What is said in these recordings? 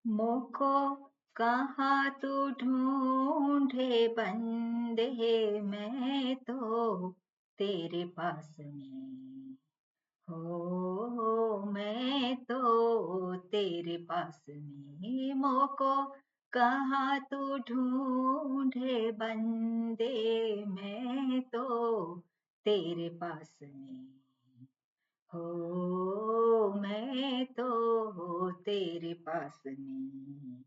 मोको कहाँ तू ढूंढे बंदे, मैं तो तेरे पास में। हो मैं तो तेरे पास में। मोको कहाँ तू ढूंढे बंदे, मैं तो तेरे पास में। हो मैं तो तेरे पास में।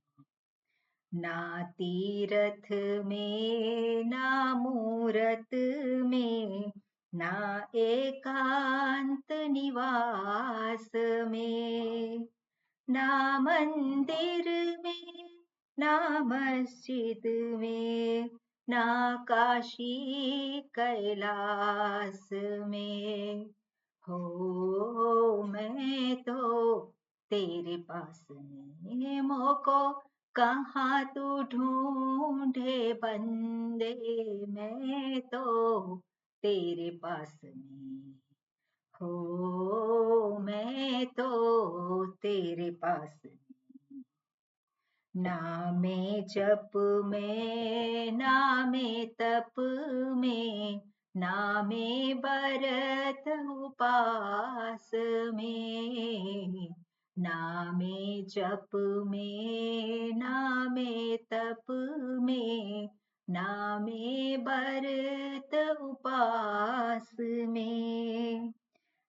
ना तीरथ में ना मूरत में, ना एकांत निवास में, ना मंदिर में ना मस्जिद में, ना काशी कैलाश में। हो मैं तो तेरे पास में। मोको कहाँ तू ढूंढे बंदे, मैं तो तेरे पास में। हो मैं तो तेरे पास में। ना मैं जप में ना मैं तप में, ना मैं बरत उपास में, ना मैं जप में ना मैं तप में, ना मैं बरत उपास में,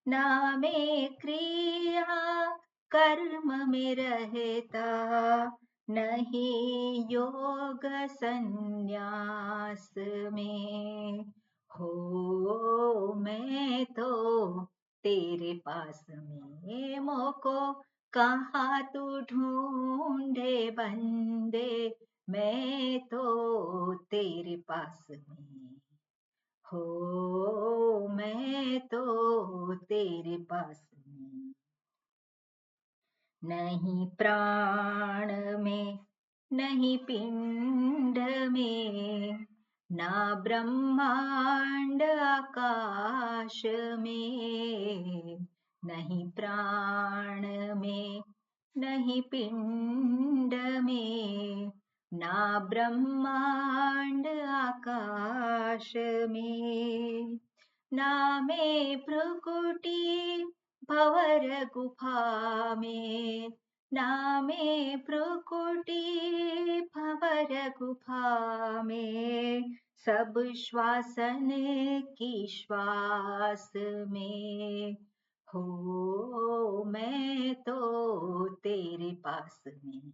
ना मैं क्रिया कर्म में रहता, नहीं योग संन्यास में। हो मैं तो तेरे पास में। मोको कहाँ तू ढूंढे बंदे, मैं तो तेरे पास में। हो मैं तो तेरे पास में। नहीं प्राण में नहीं पिंड में, ना ब्रह्मांड आकाश में। नहीं प्राण में नहीं पिंड में, ना ब्रह्मांड आकाश में, ना मैं भ्रुकुटी भंवर गुफा में, ना मैं भ्रुकुटी भंवर गुफा में, सब श्वासन की श्वास में। हो मैं तो तेरे पास में।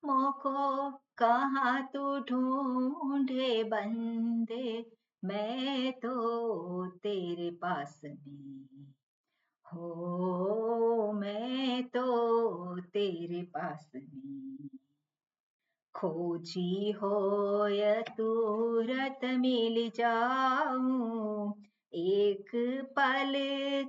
मोको कहाँ तू ढूंढे बंदे, मैं तो तेरे पास में। हो मैं तो तेरे पास में। खोजी होय तुरत मिल जाऊं, एक पल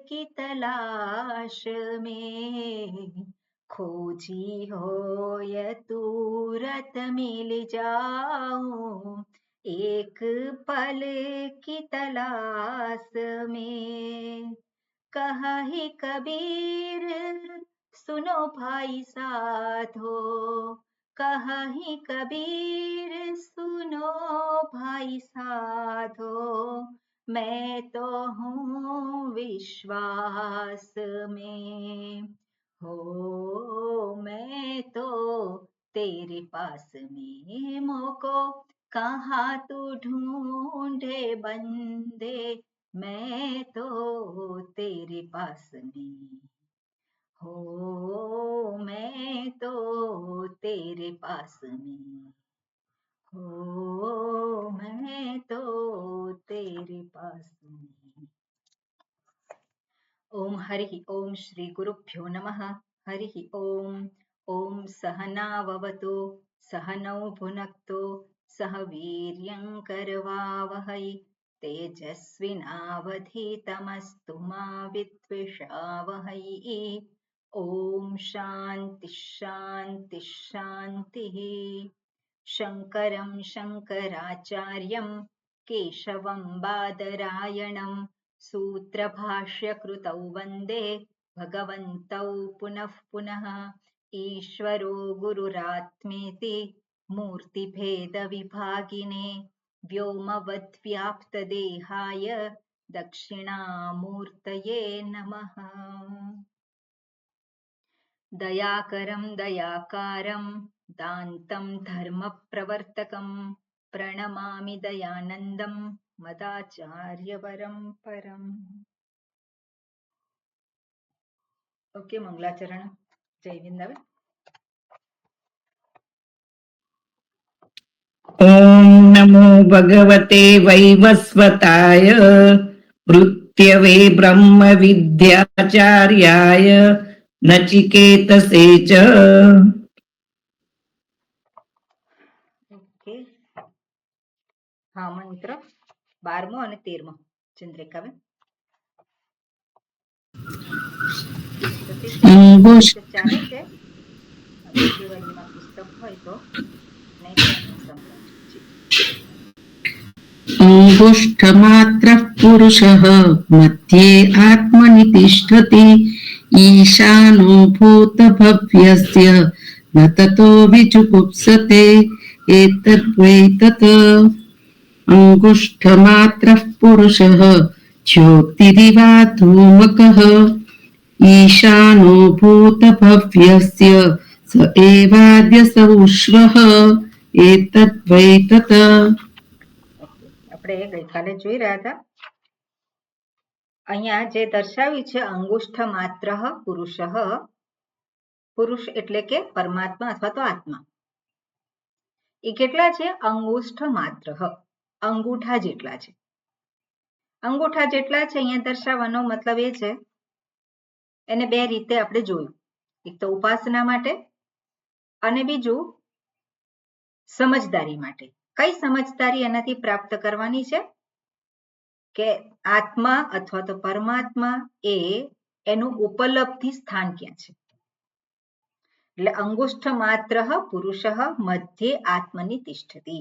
की तलाश में। खोजी होय तुरत मिल जाऊं, एक पल की तलाश में। कहा ही कबीर सुनो भाई साधो, कहा ही कबीर सुनो भाई साधो, मैं तो हूँ विश्वास में। हो मैं तो तेरे पास में। मोको कहाँ तू ढूंढे बंदे, मैं तो तेरे पास में। हो मैं तो तेरे पास में। हो मैं तो तेरे पास में। ओम हरि ओम श्री गुरुभ्यो नमः। हरि ओम। ओम सहनाववतु सहनौ भुनक्तु सह वीर्यं करवावहै, तेजस्विनावधीतमस्तु मा विद्विषावहै। ओम शांति शांति शांतिः। शङ्करं शङ्कराचार्यं केशवं बादरायणं, सूत्रभाष्यकृतौ वन्दे भगवन्तौ पुनः पुनः। ईश्वरो गुरुरात्मेति मूर्तिभेदविभागिने व्योमवद्व्याप्तदेहाय दक्षिणामूर्तये नमः। दयाकरं दयाकारं दान्तं धर्मप्रवर्तकं प्रणमामि दयानन्दं मदाचार्यवरं परम्। ओके, मंगलाचरण जय वृंदावन। ओम नमो भगवते वैवस्वताय मृत्यवे ब्रह्म विद्याचार्याय नचिकेतसे च। ओके, हाँ, मंत्र 12મો અને 13મો ચંદ્રિકાબેન. અંગુષ્ઠ ચાલે છે બીજી વારીમાં પુસ્તક હોય તો, નહીં તો હું સંભળાવું છું. अंगुष्ठमात्रः पुरुषः मध्ये आत्मनि तिष्ठति ईशानो भूतभव्यस्य न ततो विजुगुप्सते एतद्वै तत्। अंगुष्ठमात्रः पुरुषः ज्योतिरिवा धूमकः ईशानो भूतभव्यस्य स एवाद्य सौष्वः एतद्वै तत्। આપણે ગઈકાલે જોઈ રહ્યા હતા, અહીંયા જે દર્શાવ્યું છે અંગુષ્ઠ માત્ર પુરુષ, પુરુષ એટલે કે પરમાત્મા અથવા તો આત્મા, એ કેટલા છે? અંગુષ્ઠ માત્ર, અંગૂઠા જેટલા છે. અંગૂઠા જેટલા છે અહીંયા દર્શાવવાનો મતલબ એ છે, એને બે રીતે આપણે જોયું, એક તો ઉપાસના માટે અને બીજું સમજદારી માટે. કઈ સમજદારી એનાથી પ્રાપ્ત કરવાની છે કે આત્મા અથવા તો પરમાત્મા એ એનું ઉપલબ્ધિ સ્થાન ક્યાં છે. એટલે અંગુષ્ઠ માત્ર પુરુષ મધ્ય આત્મની તિષ્ઠતિ,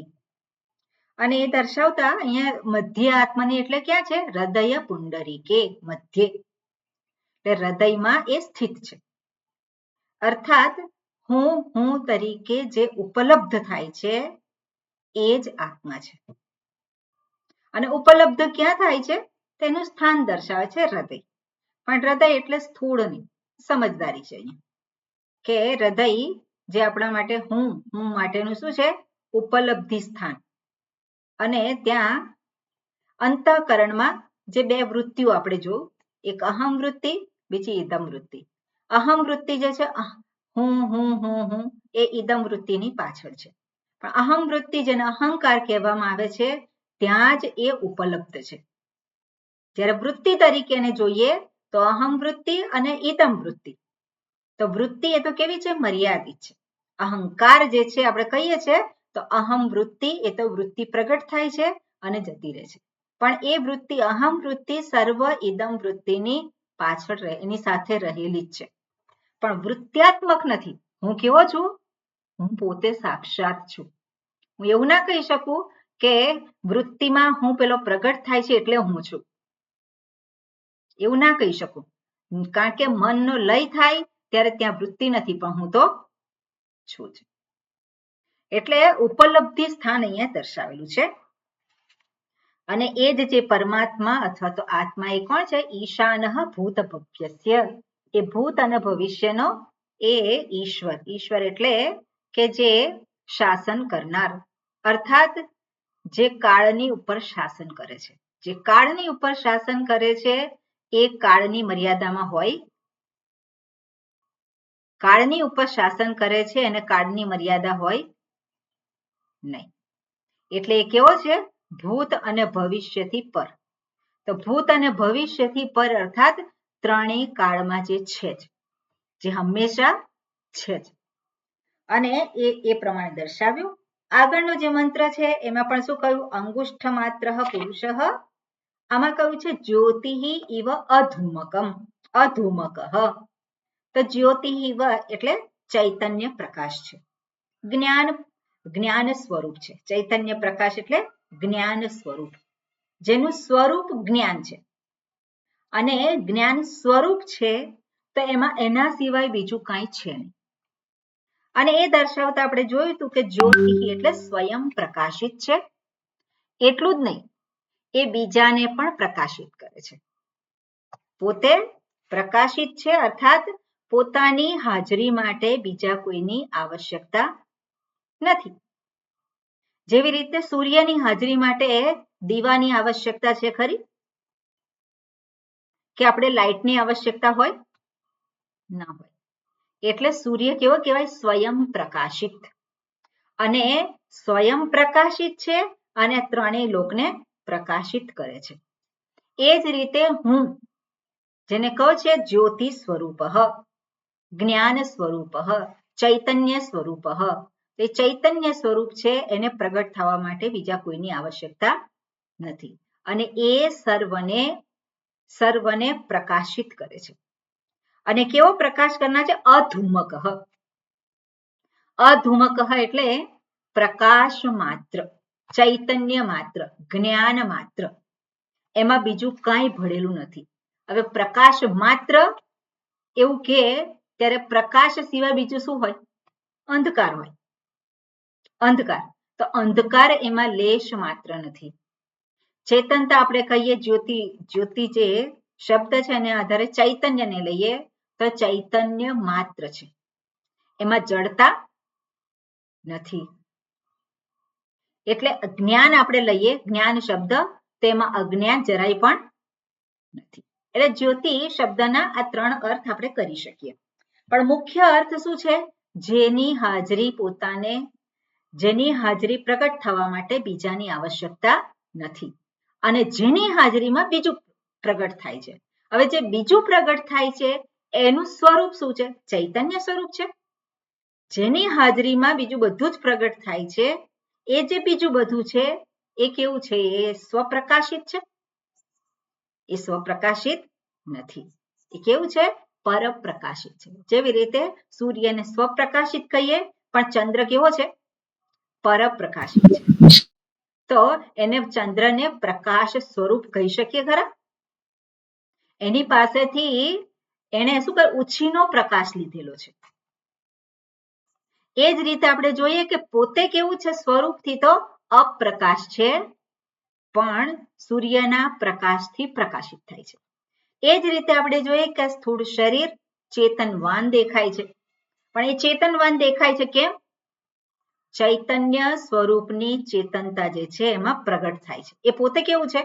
અને એ દર્શાવતા અહીંયા મધ્ય આત્મની એટલે ક્યાં છે? હૃદય પુંડરીકે મધ્ય, એટલે હૃદયમાં એ સ્થિત છે. અર્થાત હું તરીકે જે ઉપલબ્ધ થાય છે એ જ આત્મા છે. અને ઉપલબ્ધ ક્યાં થાય છે તેનું સ્થાન દર્શાવે છે હૃદય. પણ હૃદય એટલે સ્થૂળ નહીં, સમજદારી છે અહીંયા કે હૃદય જે આપણા માટે હું માટેનું શું છે? ઉપલબ્ધિ સ્થાન. અને ત્યાં અંતઃકરણમાં જે બે વૃત્તિઓ આપણે જોયું, એક અહમ વૃત્તિ, બીજી ઇદમ વૃત્તિ. અહમ વૃત્તિ જે છે હું એ ઇદમ વૃત્તિની પાછળ છે. પણ અહમ વૃત્તિ જેને અહંકાર કહેવામાં આવે છે ત્યાં જ એ ઉપલબ્ધ છે. જ્યારે વૃત્તિ તરીકે એને જોઈએ તો અહમ વૃત્તિ અને ઇદમ વૃત્તિ, તો વૃત્તિ એ તો કેવી છે? મર્યાદિત છે. અહંકાર જે છે આપણે કહીએ છીએ તો અહમ વૃત્તિ એ તો વૃત્તિ પ્રગટ થાય છે અને જતી રહે છે. પણ એ વૃત્તિ અહમ વૃત્તિ સર્વ ઇદમ વૃત્તિની પાછળ એની સાથે રહેલી જ છે, પણ વૃત્ત્યાત્મક નથી. હું કેવો છું? હું પોતે સાક્ષાત છું. હું એવું ના કહી શકું કે વૃત્તિમાં હું પેલો પ્રગટ થાય છે એટલે હું છું, એવું ના કહી શકું. કારણ કે મનનો લય થાય ત્યારે ત્યાં વૃત્તિ નથી, પણ હું તો છું જ. એટલે ઉપલબ્ધિ સ્થાન અહીંયા દર્શાવેલું છે. અને એ જ જે પરમાત્મા અથવા તો આત્મા એ કોણ છે? ઈશાન ભૂત ભવ્યસ્ય, એ ભૂત અને ભવિષ્યનો એ ઈશ્વર. ઈશ્વર એટલે કે જે શાસન કરનાર, અર્થાત જે કાળની ઉપર શાસન કરે છે. જે કાળની ઉપર શાસન કરે છે એ કાળની મર્યાદામાં હોય, કાળની ઉપર શાસન કરે છે અને કાળની મર્યાદા હોય નહીં. એટલે એ કેવો છે? ભૂત અને ભવિષ્યથી પર. તો ભૂત અને ભવિષ્યથી પર અર્થાત ત્રણેય કાળમાં જે છે જ, જે હંમેશા છે જ. અને એ પ્રમાણે દર્શાવ્યું. આગળનો જે મંત્ર છે એમાં પણ શું કહ્યું? અંગુષ્ઠ માત્ર પુરુષ. આમાં કહ્યું છે જ્યોતિ ઇવ અધૂમકમ, અધૂમક. તો જ્યોતિ ઇવ એટલે ચૈતન્ય પ્રકાશ છે, જ્ઞાન સ્વરૂપ છે. ચૈતન્ય પ્રકાશ એટલે જ્ઞાન સ્વરૂપ, જેનું સ્વરૂપ જ્ઞાન છે. અને જ્ઞાન સ્વરૂપ છે તો એમાં એના સિવાય બીજું કાંઈ છે નહીં. અને એ દર્શાવતા આપણે જોયું હતું કે જ્યોતિ એટલે સ્વયં પ્રકાશિત છે. એટલું જ નહીં, એ બીજાને પણ પ્રકાશિત કરે છે. પોતે પ્રકાશિત છે અર્થાત પોતાની હાજરી માટે બીજા કોઈની આવશ્યકતા નથી. જેવી રીતે સૂર્યની હાજરી માટે દીવાની આવશ્યકતા છે ખરી? કે આપણે લાઇટની આવશ્યકતા હોય? ના હોય. એટલે સૂર્ય કેવો કહેવાય? સ્વયં પ્રકાશિત. અને સ્વયં પ્રકાશિત છે અને ત્રણેય લોકને પ્રકાશિત કરે છે. એ જ રીતે હું, જેને કહો છે જ્યોતિ સ્વરૂપ, જ્ઞાન સ્વરૂપ, ચૈતન્ય સ્વરૂપ, એ ચૈતન્ય સ્વરૂપ છે, એને પ્રગટ થવા માટે બીજા કોઈની આવશ્યકતા નથી. અને એ સર્વને પ્રકાશિત કરે છે. અને કેવો પ્રકાશ કરનાર છે? અધૂમક. અધૂમક એટલે પ્રકાશ માત્ર, ચૈતન્ય માત્ર, જ્ઞાન માત્ર, એમાં બીજું કાંઈ ભળેલું નથી. હવે પ્રકાશ માત્ર એવું કે ત્યારે પ્રકાશ સિવાય બીજું શું હોય? અંધકાર હોય. અંધકાર, તો અંધકાર એમાં લેશ માત્ર નથી. ચેતનતા આપણે કહીએ જ્યોતિ, જ્યોતિ જે શબ્દ છે એને આધારે ચૈતન્યને લઈએ તો ચૈતન્ય માત્ર છે, એમાં જડતા નથી. એટલે જ્ઞાન આપણે લઈએ, જ્ઞાન શબ્દ, તેમાં અજ્ઞાન જરાય પણ નથી. એટલે જ્યોતિ શબ્દના આ ત્રણ અર્થ આપણે કરી શકીએ. પણ મુખ્ય અર્થ શું છે? જેની હાજરી પોતાને, જેની હાજરી પ્રગટ થવા માટે બીજાની આવશ્યકતા નથી અને જેની હાજરીમાં બીજું પ્રગટ થાય છે. હવે જે બીજું પ્રગટ થાય છે એનું સ્વરૂપ શું છે? ચૈતન્ય સ્વરૂપ છે. જેની હાજરીમાં બીજું બધું જ પ્રગટ થાય છે, એ જે બીજું બધું છે એ કેવું છે? એ સ્વપ્રકાશિત છે? એ સ્વપ્રકાશિત નથી. એ કેવું છે? પરપ્રકાશિત છે. જેવી રીતે સૂર્યને સ્વપ્રકાશિત કહીએ, પણ ચંદ્ર કેવો છે? પરપ્રકાશિત છે. તો એને ચંદ્રને પ્રકાશ સ્વરૂપ કહી શકીએ ખરા? એની પાસેથી એને શું કર, ઉછીનો પ્રકાશ લીધેલો છે. એ જ રીતે આપણે જોઈએ કે પોતે કેવું છે? સ્વરૂપથી તો અપ્રકાશ છે, પણ સૂર્યના પ્રકાશથી પ્રકાશિત થાય છે. એ જ રીતે આપણે જોઈએ કે સ્થૂળ શરીર ચેતનવાન દેખાય છે, પણ એ ચેતનવાન દેખાય છે કેમ? ચૈતન્ય સ્વરૂપની ચેતનતા જે છે એમાં પ્રગટ થાય છે. એ પોતે કેવું છે?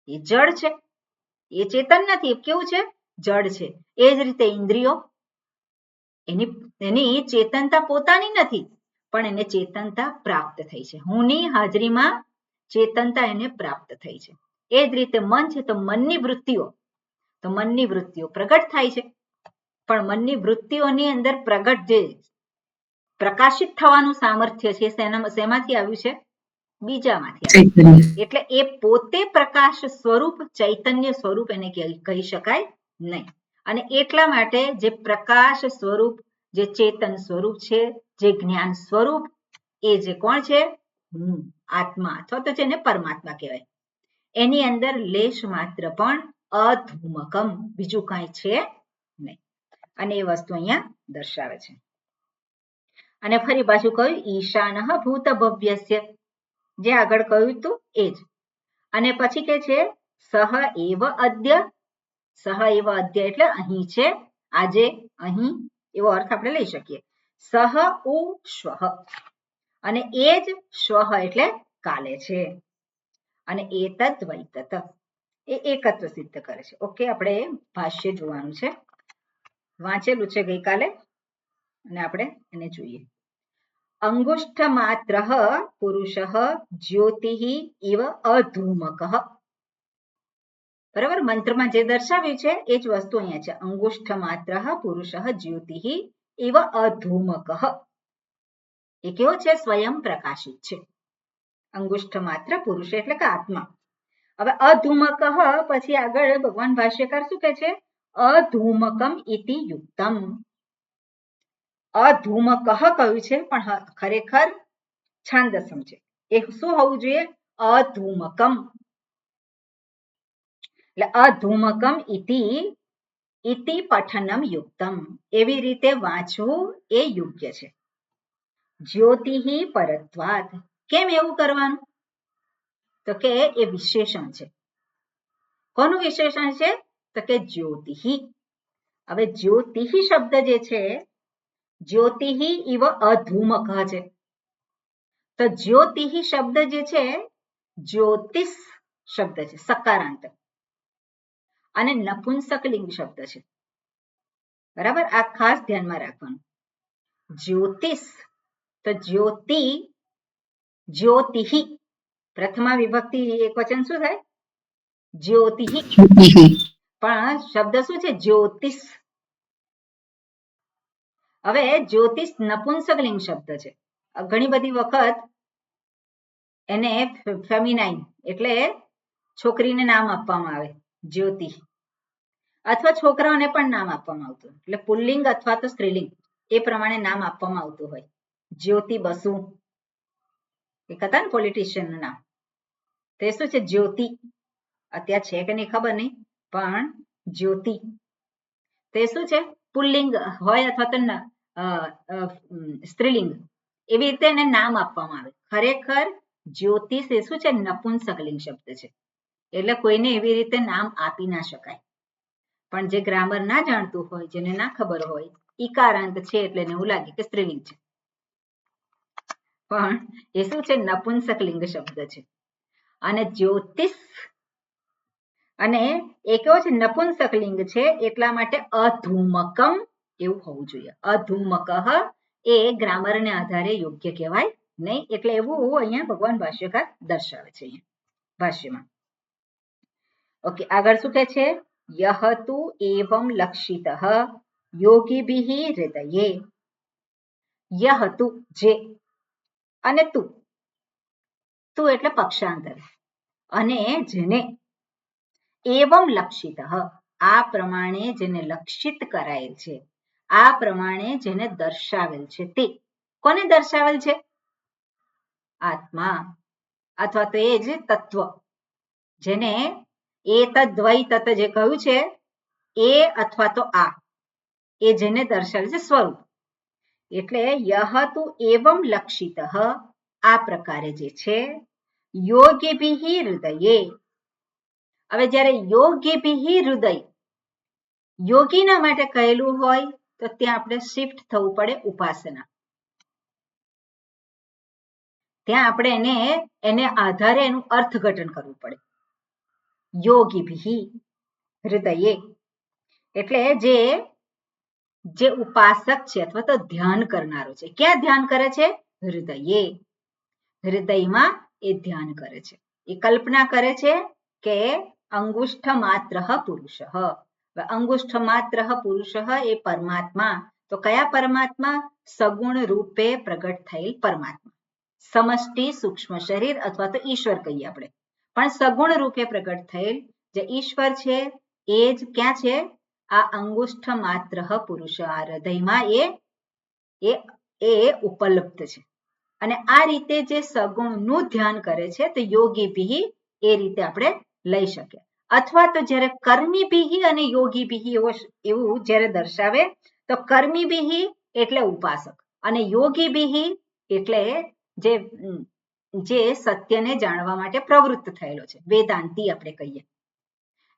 એ જળ છે. એ ચેતન નથી. કેવું છે? જળ છે. એ જ રીતે ઇન્દ્રિયો, એની ચેતનતા પોતાની નથી, પણ એને ચેતનતા પ્રાપ્ત થઈ છે. હુંની હાજરીમાં ચેતનતા એને પ્રાપ્ત થઈ છે. એ જ રીતે મન છે, તો મનની વૃત્તિઓ પ્રગટ થાય છે, પણ મનની વૃત્તિઓની અંદર પ્રગટ જે પ્રકાશિત થવાનું સામર્થ્ય છે શેમાંથી આવ્યું છે? બીજામાંથી આવ્યું. એટલે એ પોતે પ્રકાશ સ્વરૂપ, ચૈતન્ય સ્વરૂપ એને કહી શકાય નહીં. અને એટલા માટે જે પ્રકાશ સ્વરૂપ, જે ચેતન સ્વરૂપ છે, જે જ્ઞાન સ્વરૂપ, એ જે કોણ છે? હું, આત્મા, અથવા તો જેને પરમાત્મા કહેવાય. એની અંદર લેશ માત્ર પણ અધૂમકમ, બીજું કાંઈ છે નહીં. અને એ વસ્તુ અહીંયા દર્શાવે છે. અને ફરી પાછું કહ્યું ઈશાનઃ ભૂત ભવ્યસ્ય, જે આગળ કહ્યું હતું એ જ. અને પછી કે છે સહ એવ અદ્ય, સહ એવ અદ્ય એટલે અહીં છે, આજે, અહીં, એવો અર્થ આપણે લઈ શકીએ. સહ ઉ શ્વઃ, અને એ જ શ્વઃ એટલે કાલે છે. અને એતત વૈતત, એ એકત્વ સિદ્ધ કરે છે. ઓકે, આપણે ભાષ્ય જોવાનું છે, વાંચેલું છે ગઈકાલે, અને આપણે એને જોઈએ. અંગુષ્ઠ માત્ર પુરુષ જ્યોતિ ઇવ અધૂમક. બરાબર, મંત્રમાં જે દર્શાવ્યું છે એ જ વસ્તુ અહીંયા છે. અંગુષ્ઠ માત્ર પુરુષ જ્યોતિ ઇવ અધૂમક. એ કેવો છે? સ્વયં પ્રકાશિત છે. અંગુષ્ઠ માત્ર પુરુષ એટલે કે આત્મા. હવે અધૂમક પછી આગળ ભગવાન ભાષ્યકાર શું કહે છે? અધૂમકમ ઇતિ યુક્તમ. અધૂમક કહ્યું છે, પણ ખરેખર છાંદસમ છે. એ શું હોવું જોઈએ? અધૂમકમ. એટલે અધૂમકમ ઇતિ ઇતિ પઠનમ યુક્તમ, એવી રીતે વાંચવું એ યોગ્ય છે. જ્યોતિહી પરત્વાદ, કેમ એવું કરવાનું? તો કે એ વિશેષણ છે. કોનું વિશેષણ છે? તો કે જ્યોતિહી. હવે જ્યોતિહી શબ્દ જે છે, જ્યોતિહી ઇવ અધૂમક છે. તો જ્યોતિહી શબ્દ જે છે, જ્યોતિષ શબ્દ છે, સકારાંત, અને નપુંસકલિંગ શબ્દ છે. બરાબર, આ ખાસ ધ્યાનમાં રાખવાનું. જ્યોતિષ તો જ્યોતિ, જ્યોતિહી, પ્રથમા વિભક્તિ એકવચન શું થાય? જ્યોતિહી. પણ શબ્દ શું છે? જ્યોતિષ. હવે જ્યોતિષ નપુંસકલિંગ શબ્દ છે. ઘણી બધી વખત એને ફેમિનાઇન એટલે છોકરીને નામ આપવામાં આવે જ્યોતિ, અથવા છોકરાઓને પણ નામ આપવામાં આવતું, એટલે પુલ્લિંગ અથવા તો સ્ત્રીલિંગ એ પ્રમાણે નામ આપવામાં આવતું હોય. જ્યોતિ બસુ એક હતા ને પોલિટિશિયન નું નામ, તે શું છે? જ્યોતિ. અત્યારે છે કે નહીં ખબર નહીં, પણ જ્યોતિ તે શું છે? પુલ્લિંગ હોય અથવા તો સ્ત્રીલિંગ, એવી રીતે એને નામ આપવામાં આવે. ખરેખર જ્યોતિષ એ શું છે? નપુંસકલિંગ શબ્દ છે, એટલે કોઈને એવી રીતે નામ આપી ના શકાય. પણ જે ગ્રામર ના જાણતું હોય, જેને ના ખબર હોય, ઈકારાંત છે એટલે એને એવું લાગે કે સ્ત્રીલિંગ છે, પણ એ શું છે? નપુંસકલિંગ શબ્દ છે. અને જ્યોતિષ અને એ કેવો છે? નપુંસકલિંગ છે, એટલા માટે અધૂમકમ એવું હોવું જોઈએ. અધૂમક એ ગ્રામરને આધારે યોગ્ય કહેવાય નહીં, એટલે એવું અહીંયા ભગવાન ભાષ્યકાર દર્શાવે છે અહીંયા ભાષ્યમાં. ઓકે, આગળ શું કહે છે? યહ તુ એવં લક્ષિતઃ યોગીભિઃ હૃદયે. યહ તુ, જે, અને તું, તું એટલે પક્ષાંતર, અને જેને, એવં લક્ષિતઃ, આ પ્રમાણે જેને લક્ષિત કરાયેલ છે, આ પ્રમાણે જેને દર્શાવેલ છે, તે કોને દર્શાવેલ છે? આત્મા, અથવા તો એ જ તત્વ, જેને એતદ્વૈ તત જે કહ્યું છે, એ અથવા તો આ, એ જેને દર્શાવેલ છે સ્વરૂપ. એટલે યહ તુ એવં લક્ષિતઃ, આ પ્રકારે જે છે, યોગીભિઃ હૃદયે. હવે જ્યારે યોગીભિઃ હૃદય યોગીના માટે કહેલું હોય, તો ત્યાં આપણે શિફ્ટ થવું પડે ઉપાસના. ત્યાં આપણે એને આધારે એનું અર્થઘટન કરવું પડે. યોગીભિઃ હૃદયે એટલે જે ઉપાસક છે અથવા તો ધ્યાન કરનારો છે, ક્યાં ધ્યાન કરે છે? હૃદયે. હૃદયમાં એ ધ્યાન કરે છે. એ કલ્પના કરે છે કે અંગુષ્ઠ માત્ર પુરુષ. અંગુષ્ઠ માત્ર પુરુષ એ પરમાત્મા. તો કયા પરમાત્મા? સગુણ રૂપે પ્રગટ થયેલ પરમાત્મા. સમષ્ટિ સૂક્ષ્મ શરીર અથવા તો ઈશ્વર કહીએ આપણે, પણ સગુણ રૂપે પ્રગટ થયેલ જે ઈશ્વર છે, એ જ ક્યાં છે? આ અંગુષ્ઠ માત્ર પુરુષ, આ હૃદયમાં એ ઉપલબ્ધ છે. અને આ રીતે જે સગુણનું ધ્યાન કરે છે, તો યોગીભિઃ એ રીતે આપણે લઈ શકીએ. અથવા તો જ્યારે કર્મીભિઃ અને યોગીભિઃ એવું જ્યારે દર્શાવે, તો કર્મીભિઃ એટલે ઉપાસક, અને યોગીભિઃ એટલે જે સત્યને જાણવા માટે પ્રવૃત્ત થયેલો છે, વેદાંતી આપણે કહીએ.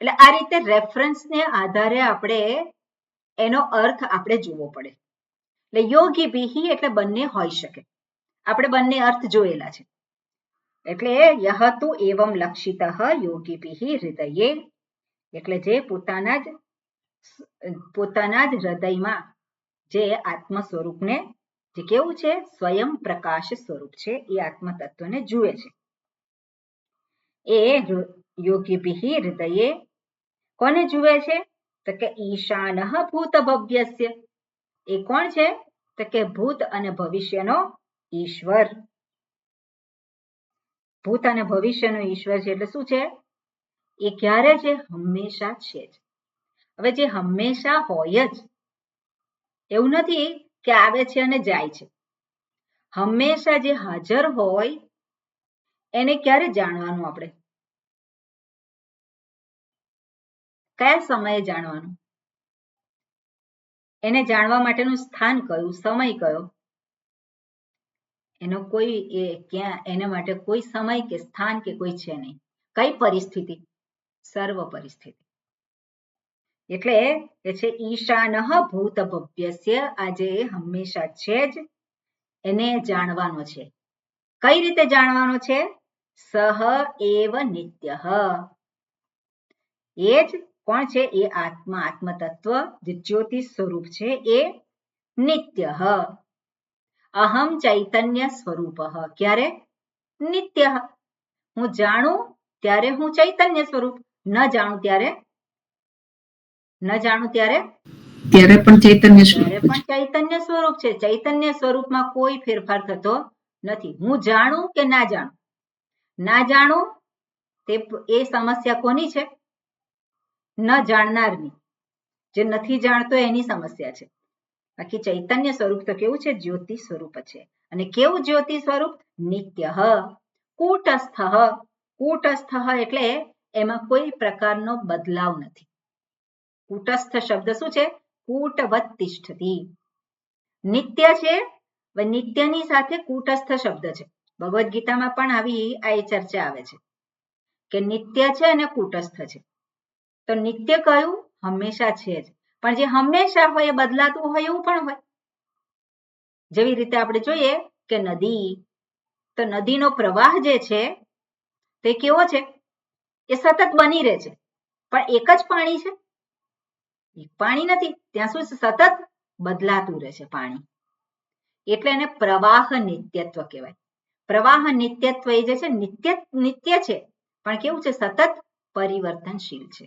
એટલે આ રીતે રેફરન્સને આધારે આપણે એનો અર્થ આપણે જોવો પડે. એટલે યોગીભિઃ એટલે બંને હોઈ શકે, આપણે બંને અર્થ જોયેલા છે. એટલે યહ તુ એવં લક્ષિતઃ યોગીભિઃ હૃદયે, એટલે જે પોતાના જ હૃદયમાં જે આત્મ સ્વરૂપને, જે કેવું છે? સ્વયં પ્રકાશ સ્વરૂપ છે, એ આત્મ તત્વને જુએ છે. એ યોગીભિઃ હૃદયે કોને જુએ છે? તો કે ઈશાનઃ ભૂત ભવ્યસ્ય. એ કોણ છે? તો કે ભૂત અને ભવિષ્યનો ઈશ્વર. ભૂત અને ભવિષ્યનો ઈશ્વર છે એટલે શું છે? એ ક્યારે છે? હંમેશા છે જ. હવે જે હંમેશા હોય જ, એવું નથી કે આવે છે અને જાય છે. હંમેશા જે હાજર હોય એને ક્યારે જાણવાનું? આપણે કયા સમયે જાણવાનું? એને જાણવા માટેનું સ્થાન કયું, સમય કયો, એનો કોઈ ક્યાં એના માટે કોઈ સમય કે સ્થાન કે કોઈ છે નહીં. કઈ પરિસ્થિતિ? સર્વ પરિસ્થિતિ. એટલે એ છે ઈશાનઃ ભૂતભવ્યસ્ય, આજે હંમેશા છે જ, એને જાણવાનો છે. કઈ રીતે જાણવાનો છે? સહ એવ નિત્યઃ, એ જ કોણ છે? એ આત્મા, આત્મતત્વ જે જ્યોતિ સ્વરૂપ છે એ નિત્ય. અહમ ચૈતન્ય સ્વરૂપ. ક્યારે? નિત્ય. હું જાણું ત્યારે હું ચૈતન્ય સ્વરૂપ, ન જાણું ત્યારે ત્યારે પણ ચૈતન્ય સ્વરૂપ પણ ચૈતન્ય સ્વરૂપ છે. ચૈતન્ય સ્વરૂપમાં કોઈ ફેરફાર થતો નથી. હું જાણું કે ના જાણું, ના જાણું એ સમસ્યા કોની છે? ન જાણનારની. જે નથી જાણતો એની સમસ્યા છે. બાકી ચૈતન્ય સ્વરૂપ તો કેવું છે? જ્યોતિ સ્વરૂપ છે. અને કેવું જ્યોતિ સ્વરૂપ? નિત્ય. કૂટસ્થ. કૂટસ્થ એટલે એમાં કોઈ પ્રકારનો બદલાવ નથી. કૂટસ્થ શબ્દ શું છે? કૂટવત તિષ્ઠતિ. નિત્ય છે, નિત્યની સાથે કૂટસ્થ શબ્દ છે. ભગવદ્ ગીતામાં પણ આવી આ ચર્ચા આવે છે કે નિત્ય છે અને કૂટસ્થ છે. તો નિત્ય કયું? હંમેશા છે જ, પણ જે હંમેશા હોય એ બદલાતું હોય એવું પણ હોય. જેવી રીતે આપણે જોઈએ કે નદી, તો નદીનો પ્રવાહ જે છે તે કેવો છે? એ સતત બની રહે છે, પણ એક જ પાણી છે? એક પાણી નથી, ત્યાં શું સતત બદલાતું રહે છે પાણી. એટલે એને પ્રવાહ નિત્યત્વ કહેવાય. પ્રવાહ નિત્યત્વ એ જે છે નિત્ય છે, પણ કેવું છે? સતત પરિવર્તનશીલ છે.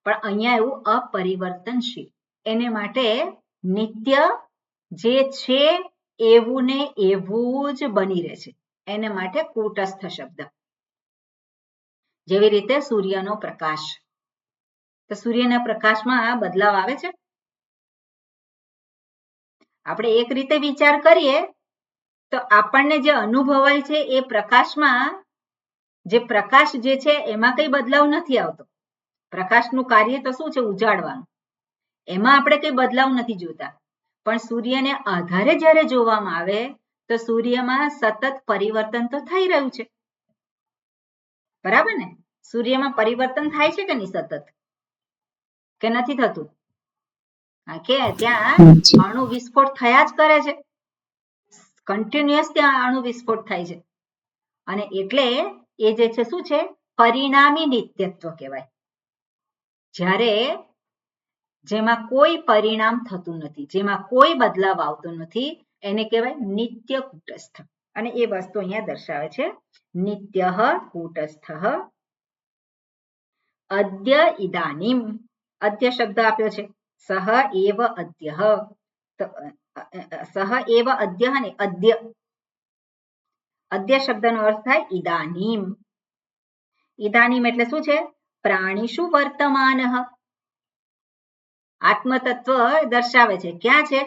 પણ અહીંયા એવું અપરિવર્તનશીલ, એને માટે નિત્ય જે છે એવું ને એવું જ બની રહે છે. એને માટે કૂટસ્થ શબ્દ. જેવી રીતે સૂર્યનો પ્રકાશ, તો સૂર્યના પ્રકાશમાં બદલાવ આવે છે? આપણે એક રીતે વિચાર કરીએ તો આપણને જે અનુભવાય છે એ પ્રકાશમાં, જે પ્રકાશ જે છે એમાં કઈ બદલાવ નથી આવતો. પ્રકાશનું કાર્ય તો શું છે? ઉજાડવાનું. એમાં આપણે કઈ બદલાવ નથી જોતા. પણ સૂર્યને આધારે જ્યારે જોવામાં આવે તો સૂર્યમાં સતત પરિવર્તન તો થઈ રહ્યું છે. બરાબર ને? સૂર્યમાં પરિવર્તન થાય છે કે નહીં સતત? કે નથી થતું? કે ત્યાં અણુ વિસ્ફોટ થયા જ કરે છે. કન્ટિન્યુઅસ ત્યાં અણુ વિસ્ફોટ થાય છે. અને એટલે એ જે છે શું છે? પરિણામી નિત્યત્વ કહેવાય. જ્યારે જેમાં કોઈ પરિણામ થતું નથી, જેમાં કોઈ બદલાવ આવતો નથી, એને કહેવાય નિત્ય કૂટસ્થ. અને એ વસ્તુ અહીંયા દર્શાવે છે. નિત્ય કૂટસ્થ. અદ્ય ઇદાનીમ. અદ્ય શબ્દ આપ્યો છે. સહ એવ અદ્ય. સહ એવ અદ્ય ને અદ્ય. અદ્ય શબ્દનો અર્થ થાય ઇદાનીમ. ઇદાનીમ એટલે શું છે? પ્રાણીષુ વર્તમાન. આત્મતત્વ દર્શાવે છે. ક્યાં છે?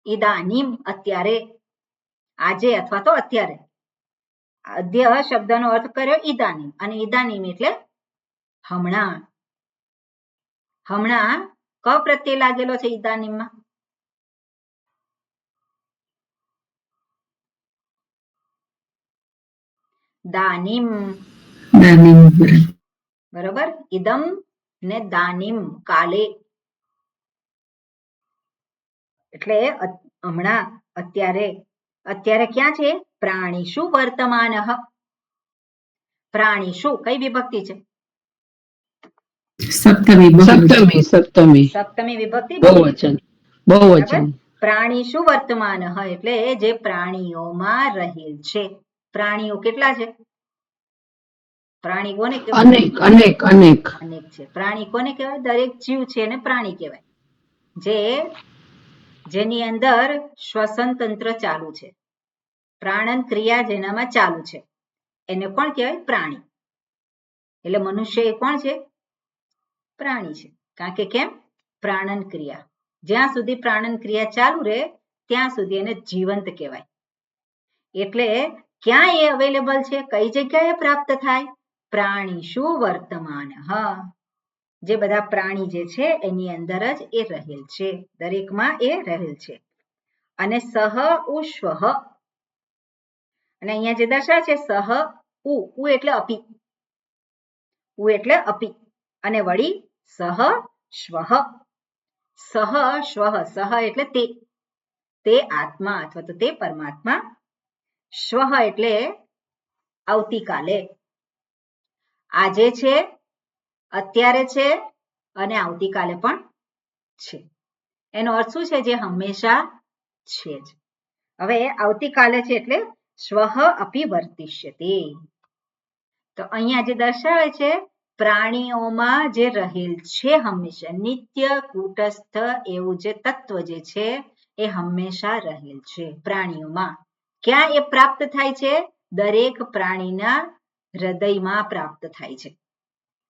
ઇદાનીમ, અત્યારે, આજે અથવા તો અત્યારે. અદ્ય શબ્દનો અર્થ કર્યો ઇદાનીમ, અને ઇદાનીમ એટલે હમણાં. હમણાં ક પ્રત્યે લાગેલો છે ઇદાનીમમાં? દાનીમ. બરોબર? ઇદમ ને દાનીમ, કાલે. એટલે હમણાં, અત્યારે. અત્યારે ક્યાં છે? પ્રાણીષુ વર્તમાન. પ્રાણીષુ કઈ વિભક્તિ છે? સપ્તમી વિભક્તિ બહુવચન. પ્રાણીષુ વર્તમાન એટલે જે પ્રાણીઓમાં રહેલ છે. પ્રાણીઓ કેટલા છે? પ્રાણી કોને કહેવાય? અનેક છે. પ્રાણી કોને કહેવાય? દરેક જીવ છે એને પ્રાણી કહેવાય. જેની અંદર શ્વસન તંત્ર ચાલુ છે, પ્રાણન ક્રિયા જેનામાં ચાલુ છે, એને કોણ કહેવાય? પ્રાણી. એટલે મનુષ્ય એ કોણ છે? પ્રાણી છે. કારણ કે કેમ? પ્રાણન ક્રિયા. જ્યાં સુધી પ્રાણન ક્રિયા ચાલુ રહે ત્યાં સુધી એને જીવંત કહેવાય. એટલે ક્યાં એ અવેલેબલ છે? કઈ જગ્યાએ પ્રાપ્ત થાય? પ્રાણીષુ વર્તમાન. જે બધા પ્રાણી જે છે એની અંદર જ એ રહેલ છે, દરેકમાં એ રહેલ છે. અને સહ ઉ શ્વઃ, અને અહીંયા જે દર્શાવે છે સહ ઉ એટલે અપી, ઉ એટલે અપી, અને વળી સહ શ્વઃ, સહ શ્વઃ, સહ એટલે તે આત્મા અથવા તો તે પરમાત્મા, શ્વઃ એટલે આવતીકાલે, આજે છે, અત્યારે છે અને આવતીકાલે પણ છે. એનો અર્થ શું છે? જે હંમેશા છે જ. હવે આવતીકાલે છે એટલે શ્વઃ અપી વર્તિષ્યતે. તો અહીંયા જે દર્શાવે છે પ્રાણીઓમાં જે રહેલ છે હંમેશા નિત્ય કૂટસ્થ એવું જે તત્વ જે છે એ હંમેશા રહેલ છે પ્રાણીઓમાં. ક્યાં એ પ્રાપ્ત થાય છે? દરેક પ્રાણીના હૃદયમાં પ્રાપ્ત થાય છે.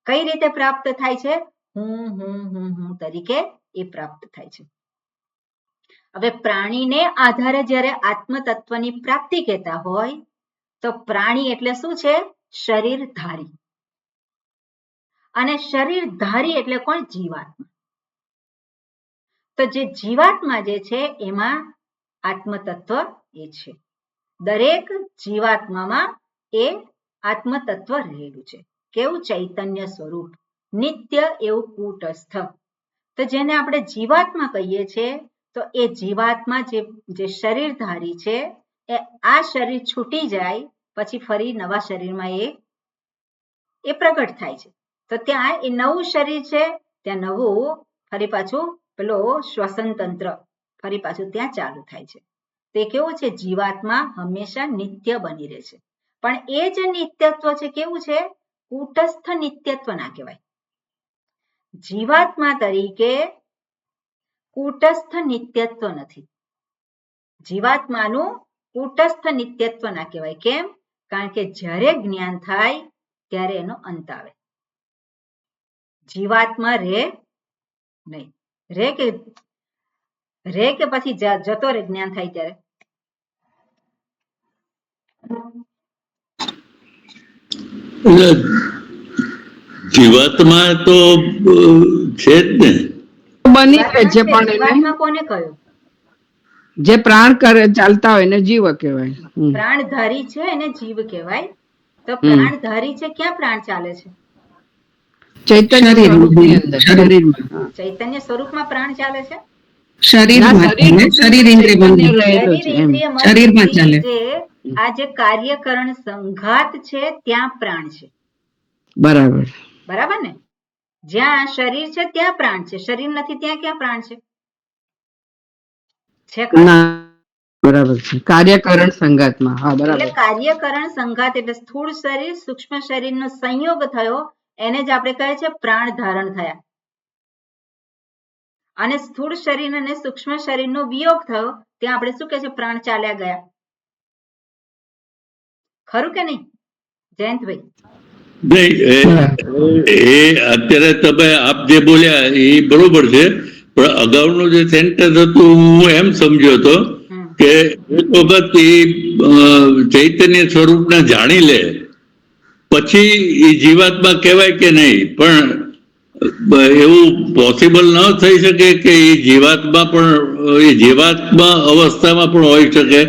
કઈ રીતે પ્રાપ્ત થાય છે? હું તરીકે એ પ્રાપ્ત થાય છે. હવે પ્રાણીને આધારે જ્યારે આત્મતત્વની પ્રાપ્તિ કહેતા હોય તો પ્રાણી એટલે શું છે? શરીરધારી. અને શરીરધારી એટલે કોણ? જીવાત્મા. તો જે જીવાત્મા જે છે એમાં આત્મતત્વ એ છે. દરેક જીવાત્મામાં એ આત્મતત્વ રહેલું છે. કેવું? ચૈતન્ય સ્વરૂપ, નિત્ય એવું કૂટસ્થ. તો જેને આપણે જીવાત્મા કહીએ છીએ તો એ જીવાત્મા જે શરીરધારી છે એ આ શરીર છૂટી જાય પછી ફરી નવા શરીરમાં એ પ્રગટ થાય છે. તો ત્યાં એ નવું શરીર છે, ત્યાં નવું ફરી પાછું પેલો શ્વસન તંત્ર ફરી પાછું ત્યાં ચાલુ થાય છે. તે કેવું છે? જીવાત્મા હંમેશા નિત્ય બની રહે છે. પણ એ જે નિત્યત્વ છે કેવું છે? કૂટસ્થ નિત્યત્વ ના કહેવાય. જીવાત્મા તરીકે કૂટસ્થ નિત્યત્વ નથી. જીવાત્માનું કૂટસ્થ નિત્યત્વ ના કહેવાય. કેમ? કારણ કે જ્યારે જ્ઞાન થાય ત્યારે એનો અંત આવે. જીવાત્મા રહે નહીં. રહે કે પછી જતો રહે જ્ઞાન થાય ત્યારે? જીવાત્મા તો છે જ ને. બની રહે છે પણ જીવાત્મા કોને કહ્યું? જે પ્રાણ કરે ચાલતા હોય એને જીવ કહેવાય. પ્રાણધારી છે એને જીવ કહેવાય. તો પ્રાણધારી છે, ક્યાં પ્રાણ ચાલે છે? ચૈતન્ય સ્વરૂપની અંદર, શરીરમાં. ચૈતન્ય સ્વરૂપમાં પ્રાણ ચાલે છે? શરીર ઇન્દ્રિય જે આ જે કાર્યકરણ સંઘાત છે ત્યાં પ્રાણ છે. બરાબર. બરાબર ને? જ્યાં શરીર છે ત્યાં પ્રાણ છે, શરીર નથી ત્યાં ક્યાં પ્રાણ છે? બરાબર છે. કાર્યકરણ સંઘાતમાં. હા, બરાબર. એટલે કાર્યકરણ સંઘાત એટલે સ્થૂળ શરીર સૂક્ષ્મ શરીરનો સંયોગ થયો એને જ આપણે કહે છે પ્રાણ ધારણ થયા. અને સ્થૂળ શરીર અને સૂક્ષ્મ શરીરનો વિયોગ થયો ત્યાં આપણે શું કહે છે? પ્રાણ ચાલ્યા ગયા. ખરું કે નહીં જયંતભાઈ? એ અત્યારે તમે આપ જે બોલ્યા એ બરોબર છે, પણ અગાઉનું જે સેન્ટેન્સ હતું હું એમ સમજ્યો હતો કે એક વખત એ ચૈતન્ય સ્વરૂપને જાણી લે પછી એ જીવાત્મા કહેવાય કે નહીં. પણ એવું પોસિબલ ન થઈ શકે કે એ જીવાત્મા અવસ્થામાં પણ હોઈ શકે?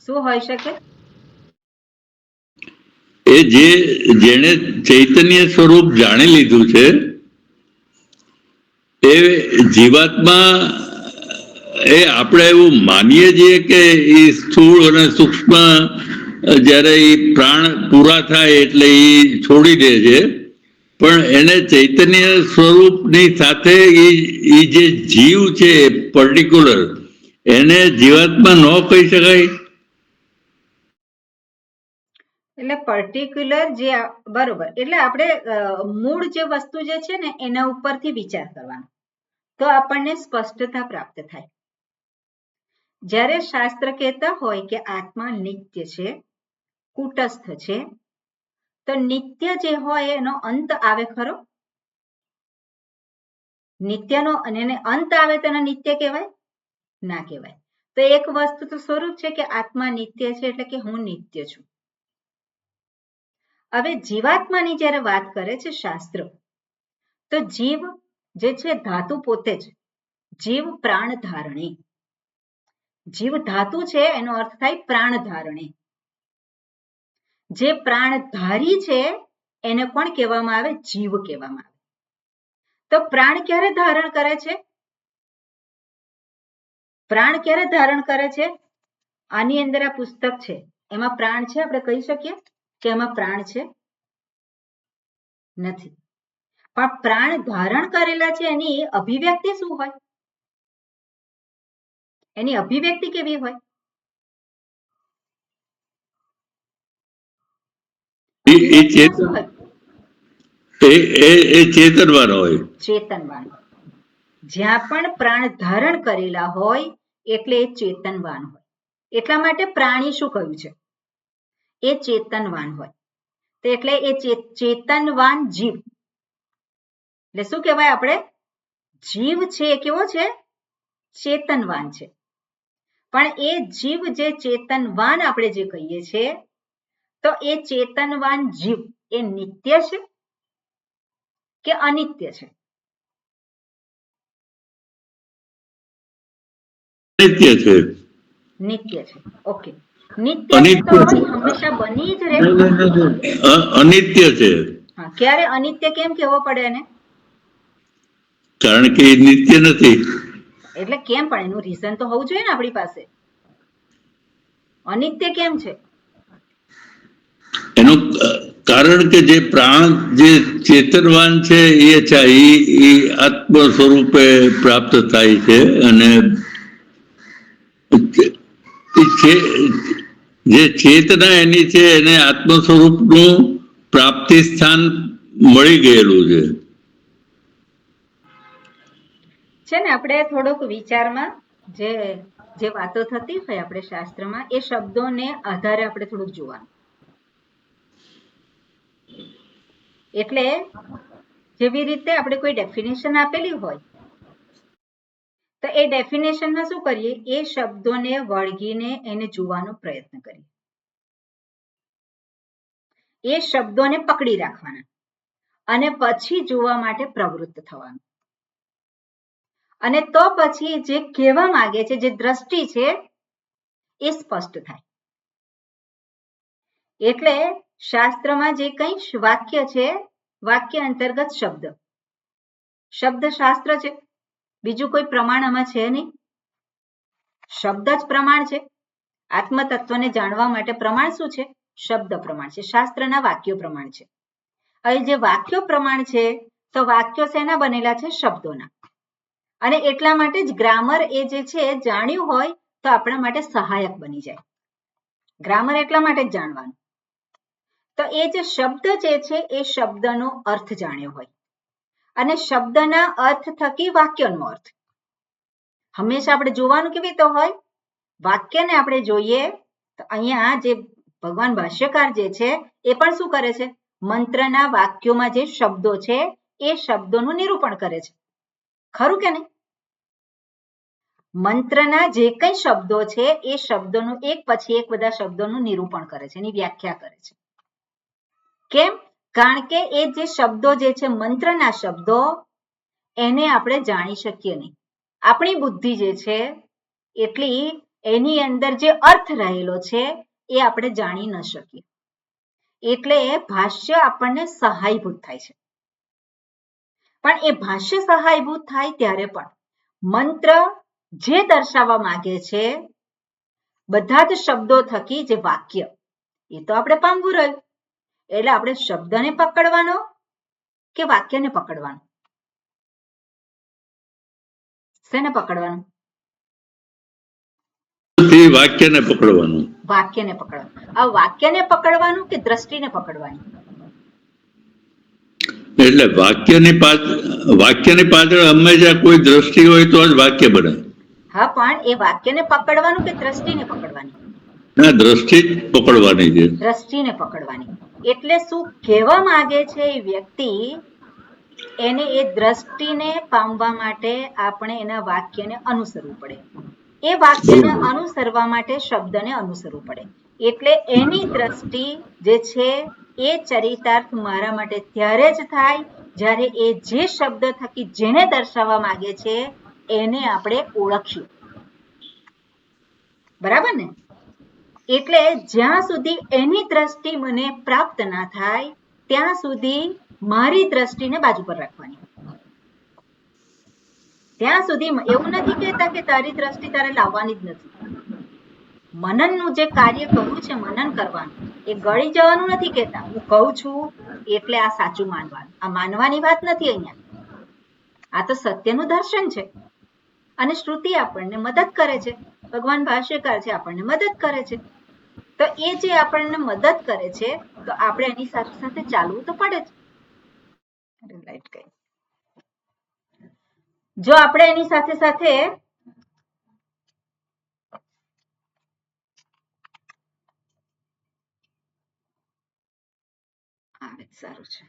શું હોઈ શકે? એ જેણે ચૈતન્ય સ્વરૂપ જાણી લીધું છે એ જીવાત્મા, એ આપણે એવું માનીએ છીએ કે એ સ્થૂળ અને સૂક્ષ્મ જ્યારે એ પ્રાણ પૂરા થાય એટલે એ છોડી દે છે, પણ એને ચૈતન્ય સ્વરૂપની સાથે એ જે જીવ છે પર્ટિક્યુલર એને જીવાત્મા ન કહી શકાય. એટલે પર્ટિક્યુલર જે બરોબર, એટલે આપણે મૂળ જે વસ્તુ જે છે ને એના ઉપરથી વિચાર કરવાનો તો આપણને સ્પષ્ટતા પ્રાપ્ત થાય. જ્યારે શાસ્ત્ર કહેતા હોય કે આત્મા નિત્ય છે, કૂટસ્થ છે, તો નિત્ય જે હોય એનો અંત આવે ખરો? નિત્યનો અને એને અંત આવે તો નિત્ય કહેવાય? ના કહેવાય. તો એક વસ્તુ તો સ્વરૂપ છે કે આત્મા નિત્ય છે એટલે કે હું નિત્ય છું. હવે જીવાત્માની જ્યારે વાત કરે છે શાસ્ત્ર તો જીવ જે છે ધાતુ પોતે જ, જીવ પ્રાણ ધારણે. જીવ ધાતુ છે એનો અર્થ થાય પ્રાણ ધારણે. જે પ્રાણ ધારી છે એને કોણ કહેવામાં આવે? જીવ કહેવામાં આવે. તો પ્રાણ ક્યારે ધારણ કરે છે? પ્રાણ ક્યારે ધારણ કરે છે? આની અંદર આ પુસ્તક છે એમાં પ્રાણ છે? આપણે કહી શકીએ કે એમાં પ્રાણ છે? નથી. પણ પ્રાણ ધારણ કરેલા છે એની અભિવ્યક્તિ શું હોય? એની અભિવ્યક્તિ કેવી હોય? ચેતનવાન હોય. ચેતનવાન. જ્યાં પણ પ્રાણ ધારણ કરેલા હોય એટલે એ ચેતનવાન હોય. એટલા માટે પ્રાણી શું કહ્યું છે? એ ચેતનવાન હોય. તો એટલે એ ચેતનવાન જીવ. એટલે શું કહેવાય? આપણે જીવ છે એ કેવો છે? ચેતનવાન છે. પણ એ જીવ જે ચેતનવાન આપણે જે કહીએ છીએ તો એ ચેતનવાન જીવ એ નિત્ય છે કે અનિત્ય છે? નિત્ય છે. નિત્ય છે. ઓકે. નિત્ય છે તો હંમેશા બની જ રહે? અનિત્ય છે. હા, ક્યારે અનિત્ય કેમ કહેવો પડે એને? કારણ કે એ નિત્ય નથી. એટલે કેમ? પણ એનું રીઝન તો હોવું જોઈએ ને આપણી પાસે. અનિત્ય કેમ છે? એનું કારણ કે જે પ્રાણ જે ચેતનવાન છે એ આત્મ સ્વરૂપે પ્રાપ્ત થાય છે અને જે ચેતના એની છે એને આત્મ સ્વરૂપનું પ્રાપ્તિ સ્થાન મળી ગયેલું છે ને. આપણે થોડોક વિચારમાં જે વાતો થતી હોય આપણે શાસ્ત્રમાં એ શબ્દોને આધારે આપણે થોડુંક જોવાનું. એટલે જેવી રીતે આપણે કોઈ ડેફિનેશન આપેલી હોય તો એ ડેફિનેશનમાં શું કરીએ? એ શબ્દોને વળગીને એને જોવાનો પ્રયત્ન કરીએ. એ શબ્દોને પકડી રાખવાના અને પછી જોવા માટે પ્રવૃત્ત થવાનું. અને તો પછી જે કહેવા માંગે છે, જે દ્રષ્ટિ છે એ સ્પષ્ટ થાય. એટલે શાસ્ત્રમાં જે કંઈ વાક્ય છે, વાક્ય અંતર્ગત શબ્દ. શબ્દ શાસ્ત્ર છે, બીજું કોઈ પ્રમાણ આમાં છે નહીં. શબ્દ જ પ્રમાણ છે. આત્મતત્વને જાણવા માટે પ્રમાણ શું છે? શબ્દ પ્રમાણ છે. શાસ્ત્રના વાક્યો પ્રમાણ છે. હવે જે વાક્યો પ્રમાણ છે તો વાક્યો શેના બનેલા છે? શબ્દોના. અને એટલા માટે જ ગ્રામર એ જે છે જાણ્યું હોય તો આપણા માટે સહાયક બની જાય. ગ્રામર એટલા માટે જ જાણવાનું. તો એ જે શબ્દ જે છે એ શબ્દનો અર્થ જાણ્યો હોય અને શબ્દના અર્થ થકી વાક્યનો અર્થ. હંમેશા આપણે જોવાનું કેવી રીતે હોય? વાક્યને આપણે જોઈએ તો અહીંયા જે ભગવાન ભાષ્યકાર જે છે એ પણ શું કરે છે? મંત્રના વાક્યોમાં જે શબ્દો છે એ શબ્દોનું નિરૂપણ કરે છે. ખરું કે નહીં? મંત્રના જે કંઈ શબ્દો છે એ શબ્દોનું એક પછી એક બધા શબ્દોનું નિરૂપણ કરે છે, એની વ્યાખ્યા કરે છે. કેમ? કારણ કે એ જે શબ્દો જે છે મંત્રના શબ્દો એને આપણે જાણી શકીએ નહીં. આપણી બુદ્ધિ જે છે એટલી એની અંદર જે અર્થ રહેલો છે એ આપણે જાણી ન શકીએ. એટલે ભાષ્ય આપણને સહાયભૂત થાય છે. પણ એ ભાષ્ય સહાયભૂત થાય ત્યારે પણ મંત્ર જે દર્શાવવા માંગે છે બધા જ શબ્દો થકી જે વાક્ય એ તો આપણે પામવું રહ્યું. એટલે આપણે શબ્દને પકડવાનો કે વાક્યને પકડવાનું? શેને પકડવાનું? વાક્યને પકડવાનું. વાક્યને પકડવાનું. આ વાક્યને પકડવાનું કે દ્રષ્ટિને પકડવાની? એટલે વાક્યની પાછળ હંમેશા કોઈ દ્રષ્ટિ હોય તો જ વાક્ય બને. હા, પણ એ વાક્યને પકડવાનું કે દ્રષ્ટિને પકડવાની? ના, દ્રષ્ટિ જ પકડવાની છે. દ્રષ્ટિને પકડવાની. એટલે શું કહેવા માંગે છે એ વ્યક્તિ એને એ દ્રષ્ટિને પામવા માટે આપણે એના વાક્યને અનુસરવું પડે. એ વાક્યને અનુસરવા માટે શબ્દને અનુસરવું પડે. એટલે એની દ્રષ્ટિ જે છે એ ચરિતાર્થ મારા માટે ત્યારે જ થાય જ્યારે એ જે શબ્દ થકી જેને દર્શાવવા માંગે છે એને આપણે ઓળખીએ. બરાબર ને? એટલે જ્યાં સુધી એની દ્રષ્ટિ મને પ્રાપ્ત ના થાય ત્યાં સુધી મારી દ્રષ્ટિને બાજુ પર રાખવાની. ત્યાં સુધી એવું નથી કહેતા કે તારી દ્રષ્ટિ તારે લાવવાની જ નથી. મનનનું જે કાર્ય કરવું છે, મનન કરવાનું, એ ગળી જવાનું નથી કહેતા. હું કહું છું એટલે આ સાચું માનવાનું. આ માનવાની વાત નથી અહીંયા. આ તો સત્યનું દર્શન છે. અને શ્રુતિ આપણને મદદ કરે છે. ભગવાન ભાષ્યકાર છે આપણને મદદ કરે છે. તો એ જે આપણને મદદ કરે છે તો આપણે એની સાથે સાથે ચાલવું તો પડે જ. જો આપણે એની સાથે સાથે સારું છે.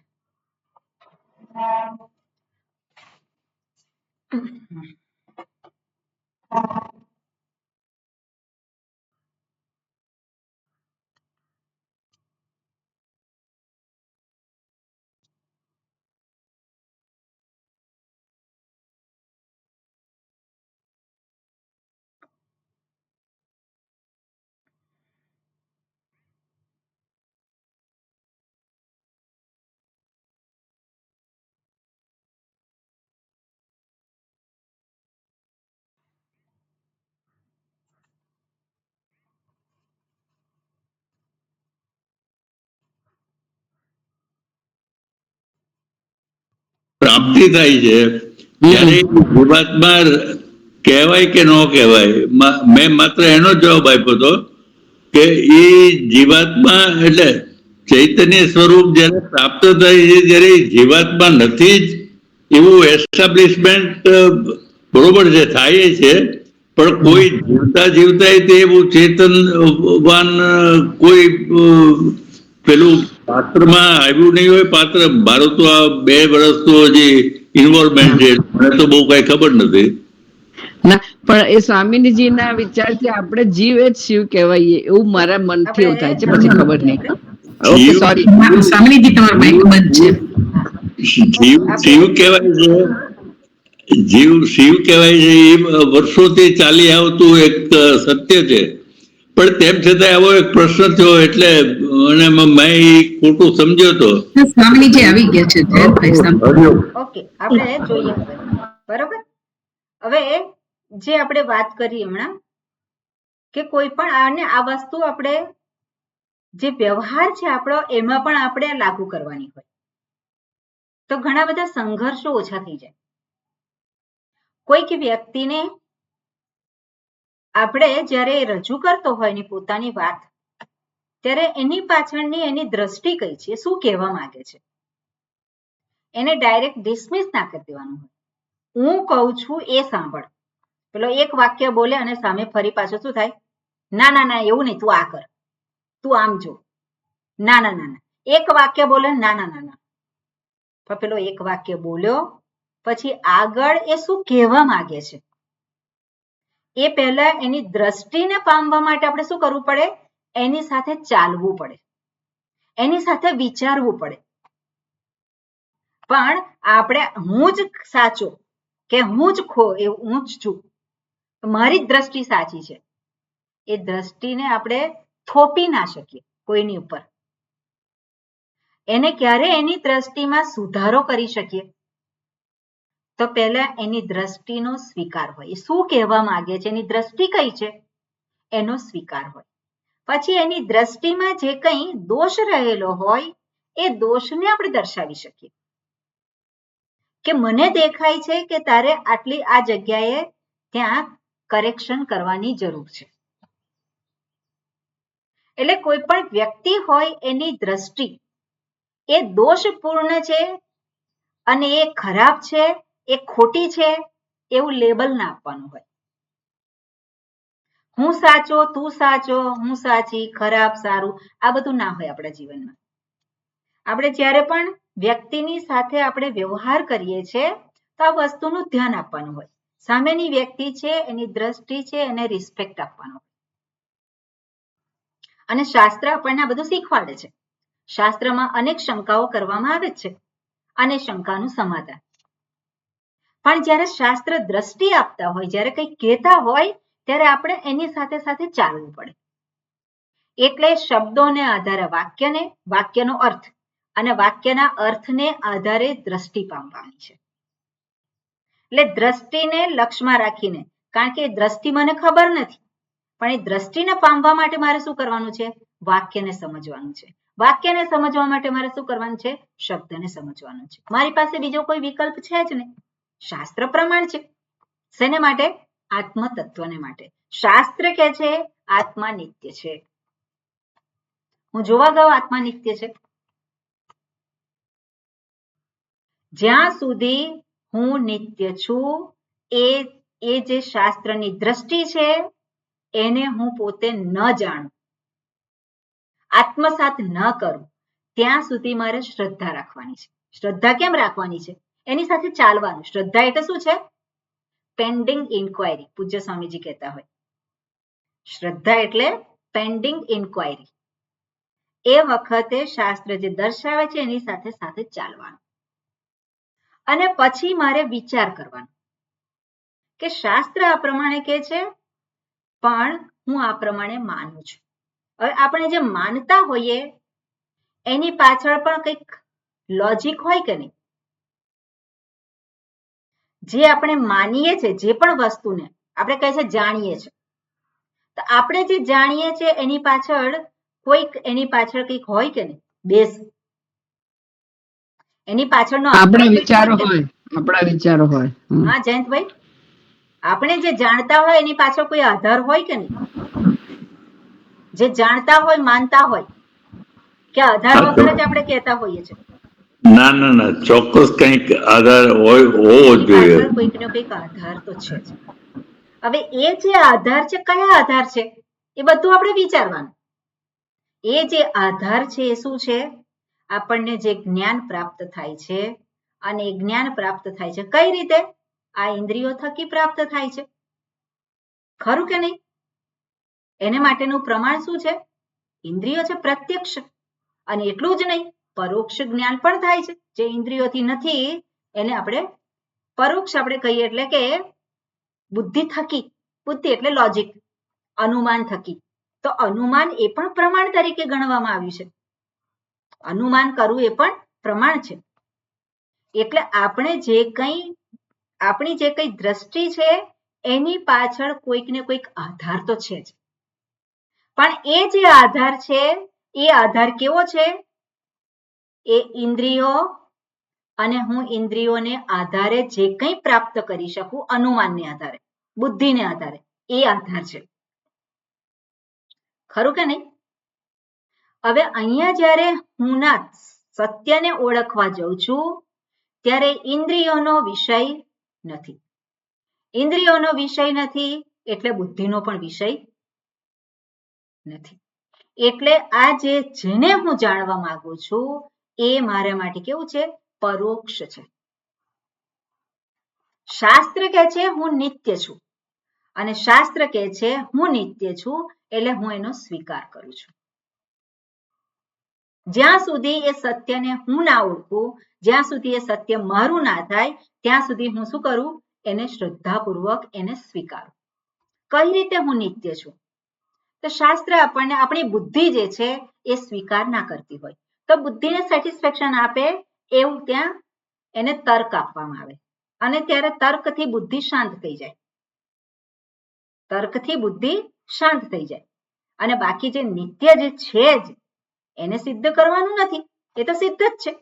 પ્રાપ્તિ થાય છે ત્યારે જીવાત્મા કહેવાય કે ન કહેવાય. મેં માત્ર એનો જવાબ આપ્યો હતો કે એ જીવાત્મા એટલે ચૈતન્ય સ્વરૂપ જયારે પ્રાપ્ત થાય છે ત્યારે જીવાત્મા નથી જ એવું એસ્ટાબ્લિશમેન્ટ બરોબર છે, થાય છે. પણ કોઈ જીવતા જીવતા તે એવું ચેતનવાન કોઈ પેલું પાત્રમાં આવ્યું નહીં હોય. પાત્ર મારું તો આ 2 વર્ષ તો હજી ઇન્વોલ્વમેન્ટ છે, મને તો બહુ કઈ ખબર નથી. ના, પણ એ સ્વામીજીના વિચારથી આપણે જીવ જ શિવ કહેવાય એવું મારા મનથી એવું થાય છે, પછી ખબર નહીં. ઓકે, સોરી સ્વામીજી, તમારો માઈક બંધ છે. શિવ કહેવાય છે, શિવ કહેવાય છે એ વર્ષોથી ચાલી આવતું એક સત્ય છે. પણ તેમ છતાં આવો એક પ્રશ્ન થયો એટલે અને મેં ખોટું સમજ્યો હતો. સ્વામીજી આવી ગયા છે. ઓકે, આપણે જોઈએ હવે. બરોબર. હવે જે આપણે વાત કરી હમણાં કે કોઈ પણ આ વસ્તુ આપણે જે વ્યવહાર છે આપણો એમાં પણ આપણે લાગુ કરવાની હોય તો ઘણા બધા સંઘર્ષો ઓછા થઈ જાય. કોઈક વ્યક્તિને આપણે જ્યારે રજૂ કરતો હોય એની પોતાની વાત ત્યારે એની પાછળની એની દ્રષ્ટિ કઈ છે, શું કહેવા માંગે છે, એને ડાયરેક્ટ ડિસમિસ ના કરી દેવાનું હોય. હું કહું છું એ સાંભળ. પેલો એક વાક્ય બોલે અને સામે ફરી પાછું શું થાય? ના ના ના, એવું નહીં, તું આ કર, તું આમ જો. ના ના ના ના, એક વાક્ય બોલે ના ના ના ના. પણ પેલો એક વાક્ય બોલ્યો પછી આગળ એ શું કહેવા માંગે છે એ પહેલા એની દ્રષ્ટિને પામવા માટે આપણે શું કરવું પડે? એની સાથે ચાલવું પડે, એની સાથે વિચારવું પડે. પણ આપણે હું જ સાચો કે હું જ હું જ છું, મારી જ દ્રષ્ટિ સાચી છે, એ દ્રષ્ટિને આપણે થોપી ના શકીએ કોઈની ઉપર. એને ક્યારે એની દ્રષ્ટિમાં સુધારો કરી શકીએ? તો પહેલા એની દ્રષ્ટિનો સ્વીકાર હોય. એ શું કહેવા માંગે છે, એની દ્રષ્ટિ કઈ છે એનો સ્વીકાર હોય. પછી એની દ્રષ્ટિમાં જે કંઈ દોષ રહેલો હોય એ દોષને આપણે દર્શાવી શકીએ કે મને દેખાય છે કે તારે આટલી આ જગ્યાએ ત્યાં કરેક્શન કરવાની જરૂર છે. એટલે કોઈ પણ વ્યક્તિ હોય એની દ્રષ્ટિ એ દોષપૂર્ણ છે અને એ ખરાબ છે, એ ખોટી છે એવું લેબલ ના આપવાનું હોય. હું સાચો, તું સાચો, હું સાચી, ખરાબ, સારું, આ બધું ના હોય આપણા જીવનમાં. આપણે જ્યારે પણ વ્યક્તિની સાથે આપણે વ્યવહાર કરીએ છીએ તો આ વસ્તુનું ધ્યાન આપવાનું હોય. સામેની વ્યક્તિ છે, એની દ્રષ્ટિ છે, એને રિસ્પેક્ટ આપવાનો. અને શાસ્ત્ર આપણને આ બધું શીખવાડે છે. શાસ્ત્રમાં અનેક શંકાઓ કરવામાં આવે છે અને શંકાનું સમાધાન. પણ જ્યારે શાસ્ત્ર દ્રષ્ટિ આપતા હોય, જ્યારે કંઈક કહેતા હોય, ત્યારે આપણે એની સાથે સાથે ચાલવું પડે. એટલે શબ્દોને આધારે વાક્યને, વાક્યનો અર્થ અને વાક્યના અર્થને આધારે દ્રષ્ટિ પામવાની છે. એટલે દ્રષ્ટિને લક્ષમાં રાખીને, કારણ કે દ્રષ્ટિ મને ખબર નથી, પણ એ દ્રષ્ટિને પામવા માટે મારે શું કરવાનું છે? વાક્યને સમજવાનું છે. વાક્યને સમજવા માટે મારે શું કરવાનું છે? શબ્દને સમજવાનું છે. મારી પાસે બીજો કોઈ વિકલ્પ છે જ નહીં. શાસ્ત્ર પ્રમાણ છે. શેને માટે? આત્મતત્વને માટે. શાસ્ત્ર કહે છે આત્મા નિત્ય છે. હું જોવા ગયો આત્મા નિત્ય છે. જ્યાં સુધી હું નિત્ય છું એ જે શાસ્ત્રની દ્રષ્ટિ છે એને હું પોતે ન જાણું, આત્મસાત ન કરું, ત્યાં સુધી મારે શ્રદ્ધા રાખવાની છે. શ્રદ્ધા કેમ રાખવાની છે? એની સાથે ચાલવાનું. શ્રદ્ધા એટલે શું છે? Pending inquiry. પૂજ્ય સ્વામીજી કહેતા હોય, શ્રદ્ધા એટલે પેન્ડિંગ ઇન્ક્વાયરી. એ વખતે શાસ્ત્ર જે દર્શાવે છે એની સાથે સાથે ચાલવાનું. અને પછી મારે વિચાર કરવાનો કે શાસ્ત્ર આ પ્રમાણે કહે છે, પણ હું આ પ્રમાણે માનું છું. હવે આપણે જે માનતા હોઈએ એની પાછળ પણ કંઈક લોજિક હોય કે નહીં? જે આપણે માનીએ છીએ, જે પણ વસ્તુને આપણે કહે છે જાણીએ છીએ, તો આપણે જે જાણીએ છીએ એની પાછળ કંઈક હોય કે નહીં? બેઝ. એની પાછળનો આપણા વિચારો હોય. હા જયંતભાઈ, આપણે જે જાણતા હોય એની પાછળ કોઈ આધાર હોય કે નહીં? જે જાણતા હોય, માનતા હોય, કે આધાર વગર જ આપણે કહેતા હોઈએ છીએ? ના ના ના, ચોક્કસ કંઈક આધાર હોવો જોઈએ. કોઈક ને કોઈક આધાર તો છે જ. હવે એ જે આધાર છે, કયા આધાર છે એ બધું આપણે વિચારવાનું. એ જે આધાર છે એ શું છે? આપણને જે જ્ઞાન પ્રાપ્ત થાય છે, અને એ જ્ઞાન પ્રાપ્ત થાય છે કઈ રીતે? આ ઇન્દ્રિયો થકી પ્રાપ્ત થાય છે. ખરું કે નહીં? એને માટેનું પ્રમાણ શું છે? ઇન્દ્રિયો છે, પ્રત્યક્ષ. અને એટલું જ નહીં, પરોક્ષ જ્ઞાન પણ થાય છે. જે ઇન્દ્રિયોથી નથી એને આપણે પરોક્ષ આપણે કહીએ, એટલે કે બુદ્ધિ થકી. બુદ્ધિ એટલે લોજિક, અનુમાન થકી. તો અનુમાન એ પણ પ્રમાણ તરીકે ગણવામાં આવ્યું છે. અનુમાન કરવું એ પણ પ્રમાણ છે. એટલે આપણી જે કંઈ દ્રષ્ટિ છે એની પાછળ કોઈક ને કોઈક આધાર તો છે જ. પણ એ જે આધાર છે એ આધાર કેવો છે? એ ઇન્દ્રિયો અને હું ઇન્દ્રિયોને આધારે જે કંઈ પ્રાપ્ત કરી શકું, અનુમાનને આધારે, બુદ્ધિને આધારે, એ આધાર છે. ખરું કે નહીં? હવે અહીંયા જ્યારે હું ના સત્યને ઓળખવા જાઉં છું ત્યારે ઇન્દ્રિયોનો વિષય નથી. ઇન્દ્રિયોનો વિષય નથી એટલે બુદ્ધિનો પણ વિષય નથી. એટલે આ જેને હું જાણવા માંગુ છું એ મારા માટે કેવું છે? પરોક્ષ છે. શાસ્ત્ર કહે છે હું નિત્ય છું, અને શાસ્ત્ર કહે છે હું નિત્ય છું એટલે હું એનો સ્વીકાર કરું છું. જ્યાં સુધી એ સત્યને હું ના ઓળખું, જ્યાં સુધી એ સત્ય મારું ના થાય, ત્યાં સુધી હું શું કરું? એને શ્રદ્ધાપૂર્વક એને સ્વીકારું. કઈ રીતે હું નિત્ય છું? તો શાસ્ત્ર આપણને, આપણી બુદ્ધિ જે છે એ સ્વીકાર ના કરતી હોય તો બુદ્ધિને સેટિસ્ફેક્શન આપે એવું ત્યાં એને તર્ક આપવામાં આવે, અને ત્યારે તર્કથી બુદ્ધિ શાંત થઈ જાય. તર્કથી બુદ્ધિ શાંત થઈ જાય. અને બાકી જે નિત્ય જે છે જ એને સિદ્ધ કરવાનું નથી, એ તો સિદ્ધ જ છે.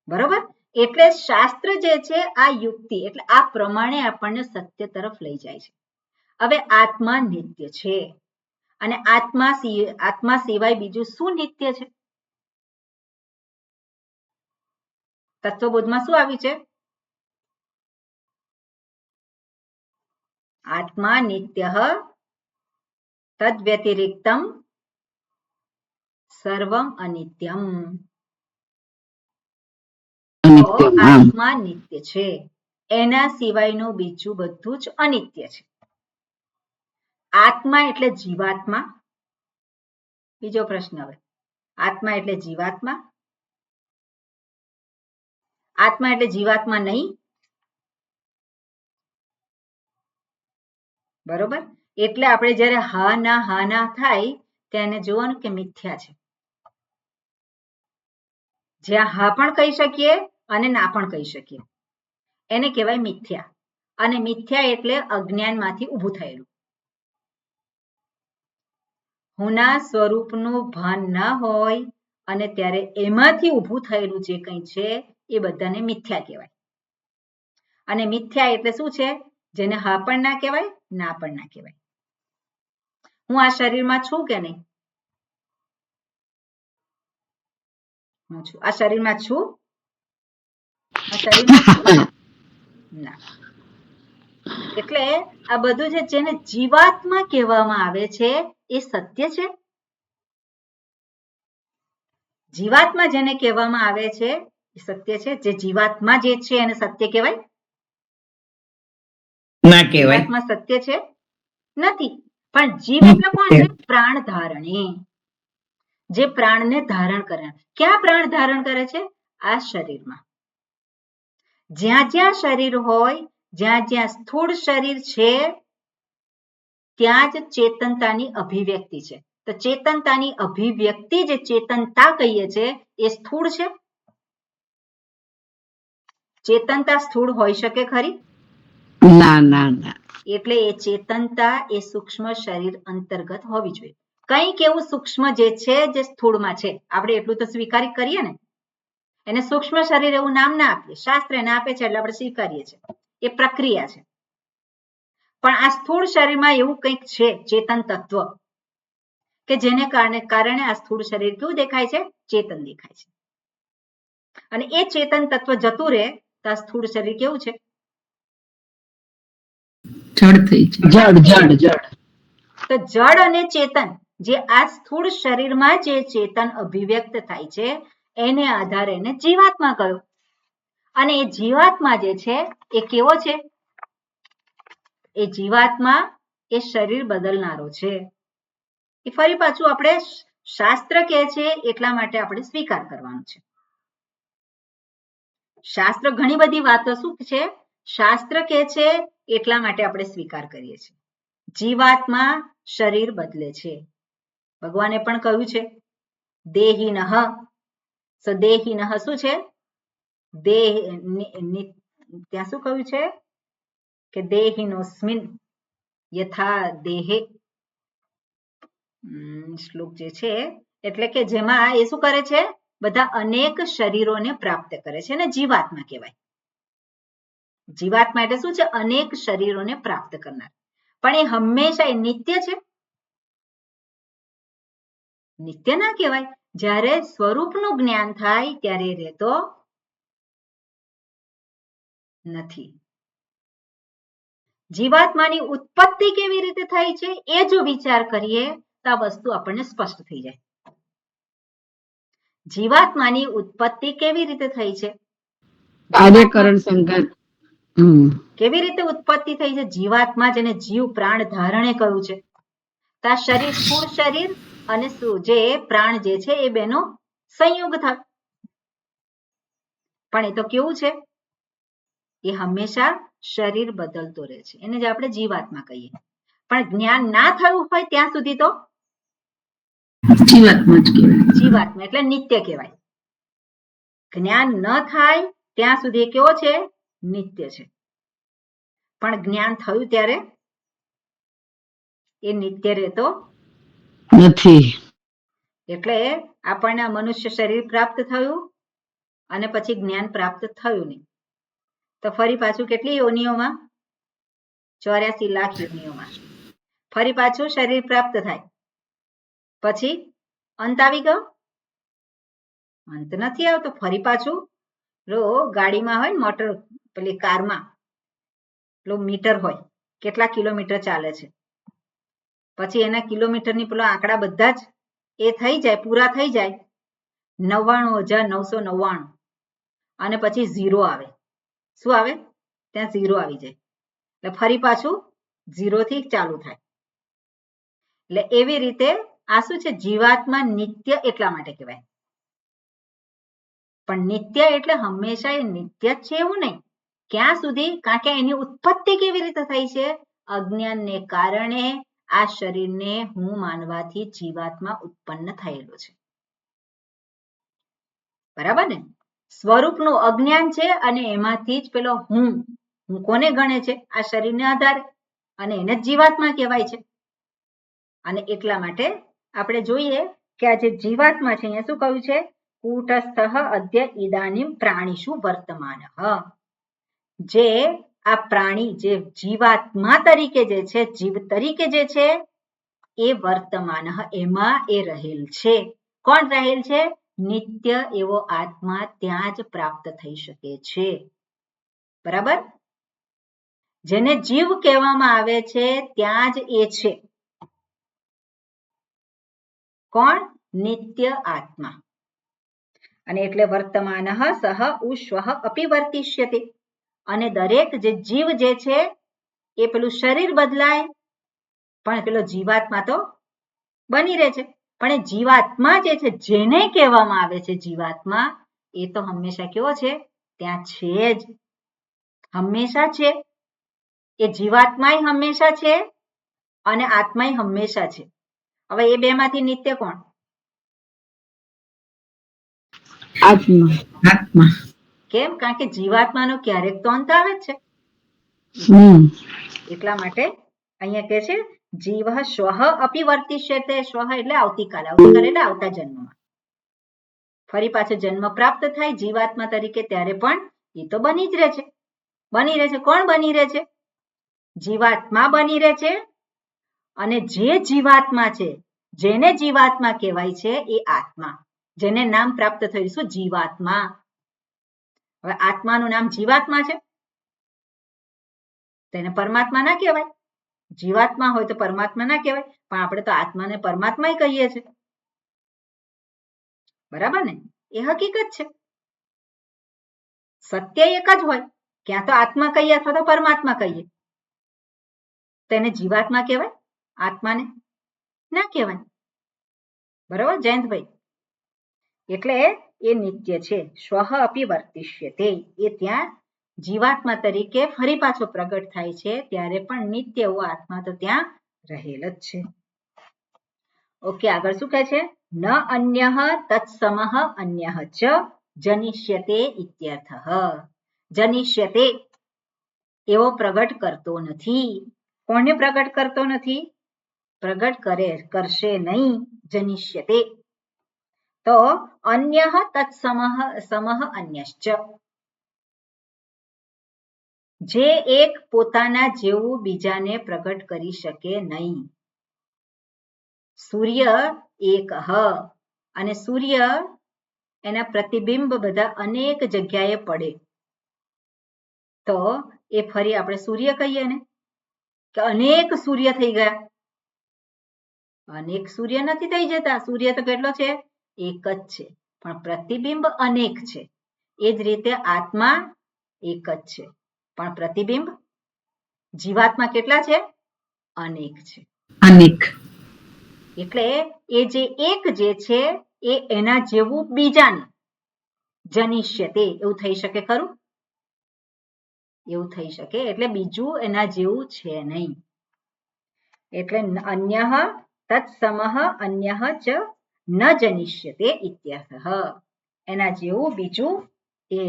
બરોબર? એટલે શાસ્ત્ર જે છે આ યુક્તિ, એટલે આ પ્રમાણે આપણને સત્ય તરફ લઈ જાય છે. હવે આત્મા નિત્ય છે, અને આત્મા સિવાય બીજું શું નિત્ય છે? તત્વબોધમાં શું આવ્યું છે? આત્મા નિત્યઃ તદ વ્યતિરિક્તમ સર્વમ અનિત્યમ. આત્મા નિત્ય છે, એના સિવાયનું બીજું બધું જ અનિત્ય છે. આત્મા એટલે જીવાત્મા. બીજો પ્રશ્ન હવે, આત્મા એટલે જીવાત્મા આત્મા એટલે જીવાત્મા નહીં, બરોબર. એટલે આપણે જ્યારે હા ના થાય તેને જોવાનું કે મિથ્યા છે. જ્યાં હા પણ કહી શકીએ અને ના પણ કહી શકીએ એને કહેવાય મિથ્યા. અને મિથ્યા એટલે અજ્ઞાનમાંથી ઊભું થયેલું. હુંના સ્વરૂપનું ભાન ના હોય અને ત્યારે એમાંથી ઊભું થયેલું જે કંઈ છે એ બધાને મિથ્યા કહેવાય. અને મિથ્યા એટલે શું છે? જેને હા પણ ના કહેવાય, ના પણ ના કહેવાય. હું આ શરીરમાં છું કે નહીં? હું છું. આ શરીરમાં છું? આ શરીરમાં છું? ના. એટલે આ બધું છે જેને જીવાત્મા કહેવામાં આવે છે એ સત્ય છે. જીવાત્મા જેને કહેવામાં આવે છે એ સત્ય છે. જે જીવાત્મા જે છે એને સત્ય કહેવાય? ના કહેવાય. જીવાત્મા સત્ય છે? નથી. પણ જીવ એટલે કોણ છે? પ્રાણ ધારણી. જે પ્રાણને ધારણ કરે. ક્યાં પ્રાણ ધારણ કરે છે? આ શરીરમાં. જ્યાં જ્યાં શરીર હોય, જ્યાં જ્યાં સ્થૂળ શરીર છે ત્યાં જ ચેતનતાની અભિવ્યક્તિ છે. તો ચેતનતાની અભિવ્યક્તિ જે ચેતનતા કહીએ છીએ એ સ્થૂળ છે? ચેતનતા સ્થૂળ હોઈ શકે ખરી? ના ના ના. એટલે એ ચેતનતા એ સૂક્ષ્મ શરીર અંતર્ગત હોવી જોઈએ. કંઈક એવું સૂક્ષ્મ જે છે જે સ્થૂળમાં છે આપણે એટલું તો સ્વીકાર કરીએ ને. એને સૂક્ષ્મ શરીર એવું નામ ના આપીએ, શાસ્ત્ર એને આપે છે એટલે આપણે સ્વીકારીએ છીએ. એ પ્રક્રિયા છે. પણ આ સ્થૂળ શરીરમાં એવું કંઈક છે ચેતન તત્વ કે જેને કારણે આ સ્થૂળ શરીર કેવું દેખાય છે? ચેતન દેખાય છે. અને એ ચેતન તત્વ જતું રહે તો આ સ્થૂળ શરીર કેવું છે? જડ થઈ જાય. જડ. તો જડ અને ચેતન જે આ સ્થૂળ શરીરમાં જે ચેતન અભિવ્યક્ત થાય છે એને આધારે એને જીવાત્મા કહ્યું. અને એ જીવાત્મા જે છે એ કેવો છે? એ જીવાત્મા એ શરીર બદલનારો છે. એ ફરી પાછું આપણે શાસ્ત્ર કહે છે એટલા માટે આપણે સ્વીકાર કરવાનું છે. શાસ્ત્ર ઘણી બધી વાતો શું છે? શાસ્ત્ર કહે છે એટલા માટે આપણે સ્વીકાર કરીએ છીએ. જીવાત્મા શરીર બદલે છે. ભગવાને પણ કહ્યું છે દેહિનઃ. દેહિનઃ શું છે? દેહ ત્યાં શું કહ્યું છે કે દેહિનોસ્મિન યથા દેહે શ્લોક જે છે એટલે કે જેમાં એ શું કરે છે? બધા અનેક શરીરોને પ્રાપ્ત કરે છે ને જીવાત્મા કહેવાય. જીવાત્મા એટલે શું છે? અનેક શરીરોને પ્રાપ્ત કરનાર. પણ એ હંમેશા એ નિત્ય છે? નિત્ય ના કહેવાય. જ્યારે સ્વરૂપનું જ્ઞાન થાય ત્યારે રહેતો નથી. જીવાત્માની ઉત્પત્તિ કેવી રીતે થાય છે એ જો વિચાર કરીએ તો આ વસ્તુ આપણને સ્પષ્ટ થઈ જાય. જીવાત્માની ઉત્પત્તિ કેવી રીતે થઈ છે? કાર્યકરણ સંઘાત. કેવી રીતે ઉત્પત્તિ થઈ છે? જીવાત્મા જેને જીવ પ્રાણ ધારણે કહ્યું છે. તો આ શરીર સ્થૂળ શરીર અને જે પ્રાણ જે છે એ બેનો સંયોગ થાય. પણ એ તો કેવું છે? એ હંમેશા શરીર બદલતો રહે છે. એને જ આપણે જીવાત્મા કહીએ. પણ જ્ઞાન ના થયું હોય ત્યાં સુધી તો જીવાત્મા એટલે નિત્ય કહેવાય. જ્ઞાન ન થાય ત્યાં સુધી કેવો છે? નિત્ય છે. પણ જ્ઞાન થયું ત્યારે એ નિત્ય રહેતો નથી. એટલે આપણને મનુષ્ય શરીર પ્રાપ્ત થયું અને પછી જ્ઞાન પ્રાપ્ત થયું નહીં. તો ફરી પાછું કેટલી યોનિઓમાં? 84 લાખ યોનિઓમાં ફરી પાછું શરીર પ્રાપ્ત થાય. પછી અંત આવી ગયો? અંત નથી આવતો. ફરી પાછું ગાડીમાં હોય ને મોટર પેલી કારમાં પેલું મીટર હોય કેટલા કિલોમીટર ચાલે છે. પછી એના કિલોમીટરની પેલા આંકડા બધા જ એ થઈ જાય, પૂરા થઈ જાય 99,999 અને પછી 0 આવે. શું આવે? ત્યાં 0 આવી જાય. એટલે ફરી પાછું 0 થી ચાલુ થાય. એટલે એવી રીતે આ શું છે? જીવાત્મા નિત્ય એટલા માટે કહેવાય. પણ નિત્ય એટલે હંમેશા એ નિત્ય જ છે એવું નહીં. ક્યાં સુધી? કારણ કે એની ઉત્પત્તિ કેવી રીતે થઈ છે? અજ્ઞાનને કારણે આ શરીરને હું માનવાથી જીવાત્મા ઉત્પન્ન થયેલો છે. બરાબર ને? સ્વરૂપનું અજ્ઞાન છે અને એમાંથી જ પેલો હું કોને ગણે છે? આ શરીરને આધારે, અને એને જીવાત્મા કહેવાય છે. અને એટલા માટે આપણે જોઈએ કે આ જે જીવાત્મા છે અહીંયા શું કહ્યું છે? કૂટસ્થ અદ્ય ઇદાનીમ પ્રાણીષુ વર્તમાનઃ. જે આ પ્રાણી જે જીવાત્મા તરીકે જે છે, જીવ તરીકે જે છે એ વર્તમાન એમાં એ રહેલ છે. કોણ રહેલ છે? નિત્ય એવો આત્મા ત્યાં જ પ્રાપ્ત થઈ શકે છે. બરાબર? જેને જીવ કહેવામાં આવે છે ત્યાં જ એ છે. કોણ? નિત્ય આત્મા. અને એટલે વર્તમાન સહ ઉશ્વ અપી વર્તિષ્યતે. અને દરેક જે જીવ જે છે એ પેલું શરીર બદલાય પણ પેલો જીવાત્મા તો બની રહે છે. પણ એ જીવાત્મા જે છે, જેને કહેવામાં આવે છે જીવાત્મા, એ તો હંમેશા કેવો છે? ત્યાં છે જ, હંમેશા છે. એ જીવાત્મા હંમેશા છે અને આત્મા હંમેશા છે. હવે એ બે માંથી નિત્ય કોણ? આત્મા. કેમ? કારણ કે જીવાત્માનો ક્યારેક તો અંત આવે જ છે. એટલા માટે અહીંયા કહે છે જીવ શ્વઃ અપી વર્તિષ્યતે. શ્વઃ એટલે આવતીકાલે, આવતીકાલે એટલે આવતા જન્મમાં ફરી પાછો જન્મ પ્રાપ્ત થાય જીવાત્મા તરીકે, ત્યારે પણ એ તો બની જ રહે છે. બની રહે છે. કોણ બની રહે છે? જીવાત્મા બની રહે છે. અને જે જીવાત્મા છે, જેને જીવાત્મા કહેવાય છે એ આત્મા, જેને નામ પ્રાપ્ત થયું શું? જીવાત્મા. હવે આત્માનું નામ જીવાત્મા છે, તેને પરમાત્મા ના કહેવાય. જીવાત્મા હોય તો પરમાત્મા ના કહેવાય, પણ આપણે તો આત્માને પરમાત્મા કહીએ છીએ. બરાબર ને? એ હકીકત છે. સત્ય એક જ હોય, ક્યાં તો આત્મા કહીએ અથવા તો પરમાત્મા કહીએ. તેને જીવાત્મા કહેવાય? આત્માને ના કહેવાય. બરાબર જયંતભાઈ? એટલે એ નિત્ય છે. શ્વઃ અપી વર્તિષ્યતે. એ ત્યાં જીવાત્મા તરીકે ફરી પાછો પ્રગટ થાય છે ત્યારે પણ નિત્ય એવો આત્મા તો ત્યાં રહેલ જ છે. ઓકે, આગળ શું કહે છે? ન અન્યઃ તત્સમઃ અન્યઃ ચ જનિષ્યતે ઇત્યર્થઃ. જનિષ્યતે એવો પ્રગટ કરતો નથી. કોને પ્રગટ કરતો નથી? પ્રગટ કરશે નહીં. જનિષ્યતે તો અન્યઃ તત્સમઃ અન્યશ્ચ. જે એક પોતાના જેવું બીજાને પ્રગટ કરી શકે નહીં. સૂર્ય એક અને સૂર્ય એના પ્રતિબિંબ બધા અનેક જગ્યાએ પડે તો એ ફરી આપણે સૂર્ય કહીએ ને, કે અનેક સૂર્ય થઈ ગયા? અનેક સૂર્ય નથી થઈ જતા. સૂર્ય તો કેટલો છે? એક જ છે, પણ પ્રતિબિંબ અનેક છે. એ જ રીતે આત્મા એક જ છે, પણ પ્રતિબિંબ જીવાત્મા કેટલા છે? અનેક છે. અનેક. એટલે એ જે એક જે છે એ એના જેવું બીજાને જનિષ્યતે. એવું થઈ શકે ખરું? એવું થઈ શકે. એટલે બીજું એના જેવું છે નહીં. એટલે અન્યઃ તત્સમઃ અન્યઃ ચ ન જનિષ્યતે ઇત્યર્થઃ. એના જેવું બીજું એ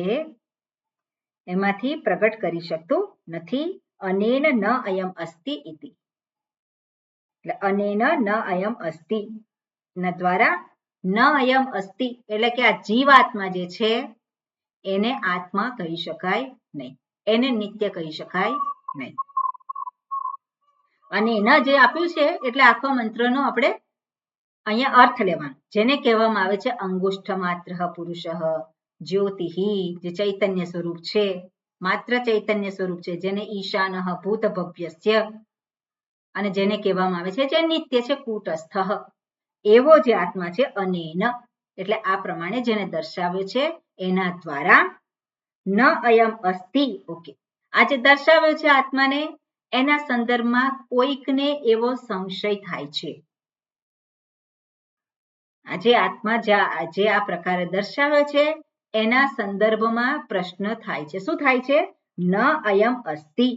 એમાંથી પ્રગટ કરી શકતું નથી. અનેન ન અયમ અસ્તિ ઇતિ. એટલે અનેન ન અયમ અસ્તિ ના દ્વારા ન અયમ અસ્તિ એટલે કે આ જીવાત્મા જે છે એને આત્મા કહી શકાય નહીં, એને નિત્ય કહી શકાય નહીં. અને એના જે આપ્યું છે એટલે આખો મંત્રનો આપણે અહીંયા અર્થ લેવાનો. જેને કહેવામાં આવે છે અંગુષ્ઠ માત્ર પુરુષ જ્યોતિ, જે ચૈતન્ય સ્વરૂપ છે, માત્ર ચૈતન્ય સ્વરૂપ છે, જેને ઈશાન ભૂત ભવ્યસ્ય, અને જેને કહેવામાં આવે છે જે નિત્ય છે કૂટસ્થ, એવો જે આત્મા છે અનેન એટલે આ પ્રમાણે જેને દર્શાવ્યો છે એના દ્વારા ન અયમ અસ્તિ. ઓકે, આ જે દર્શાવ્યો છે આત્માને એના સંદર્ભમાં કોઈકને એવો સંશય થાય છે. આજે આત્મા જે આ પ્રકારે દર્શાવ્યો છે એના સંદર્ભમાં પ્રશ્ન થાય છે. શું થાય છે? ન અયમ અસ્તિ.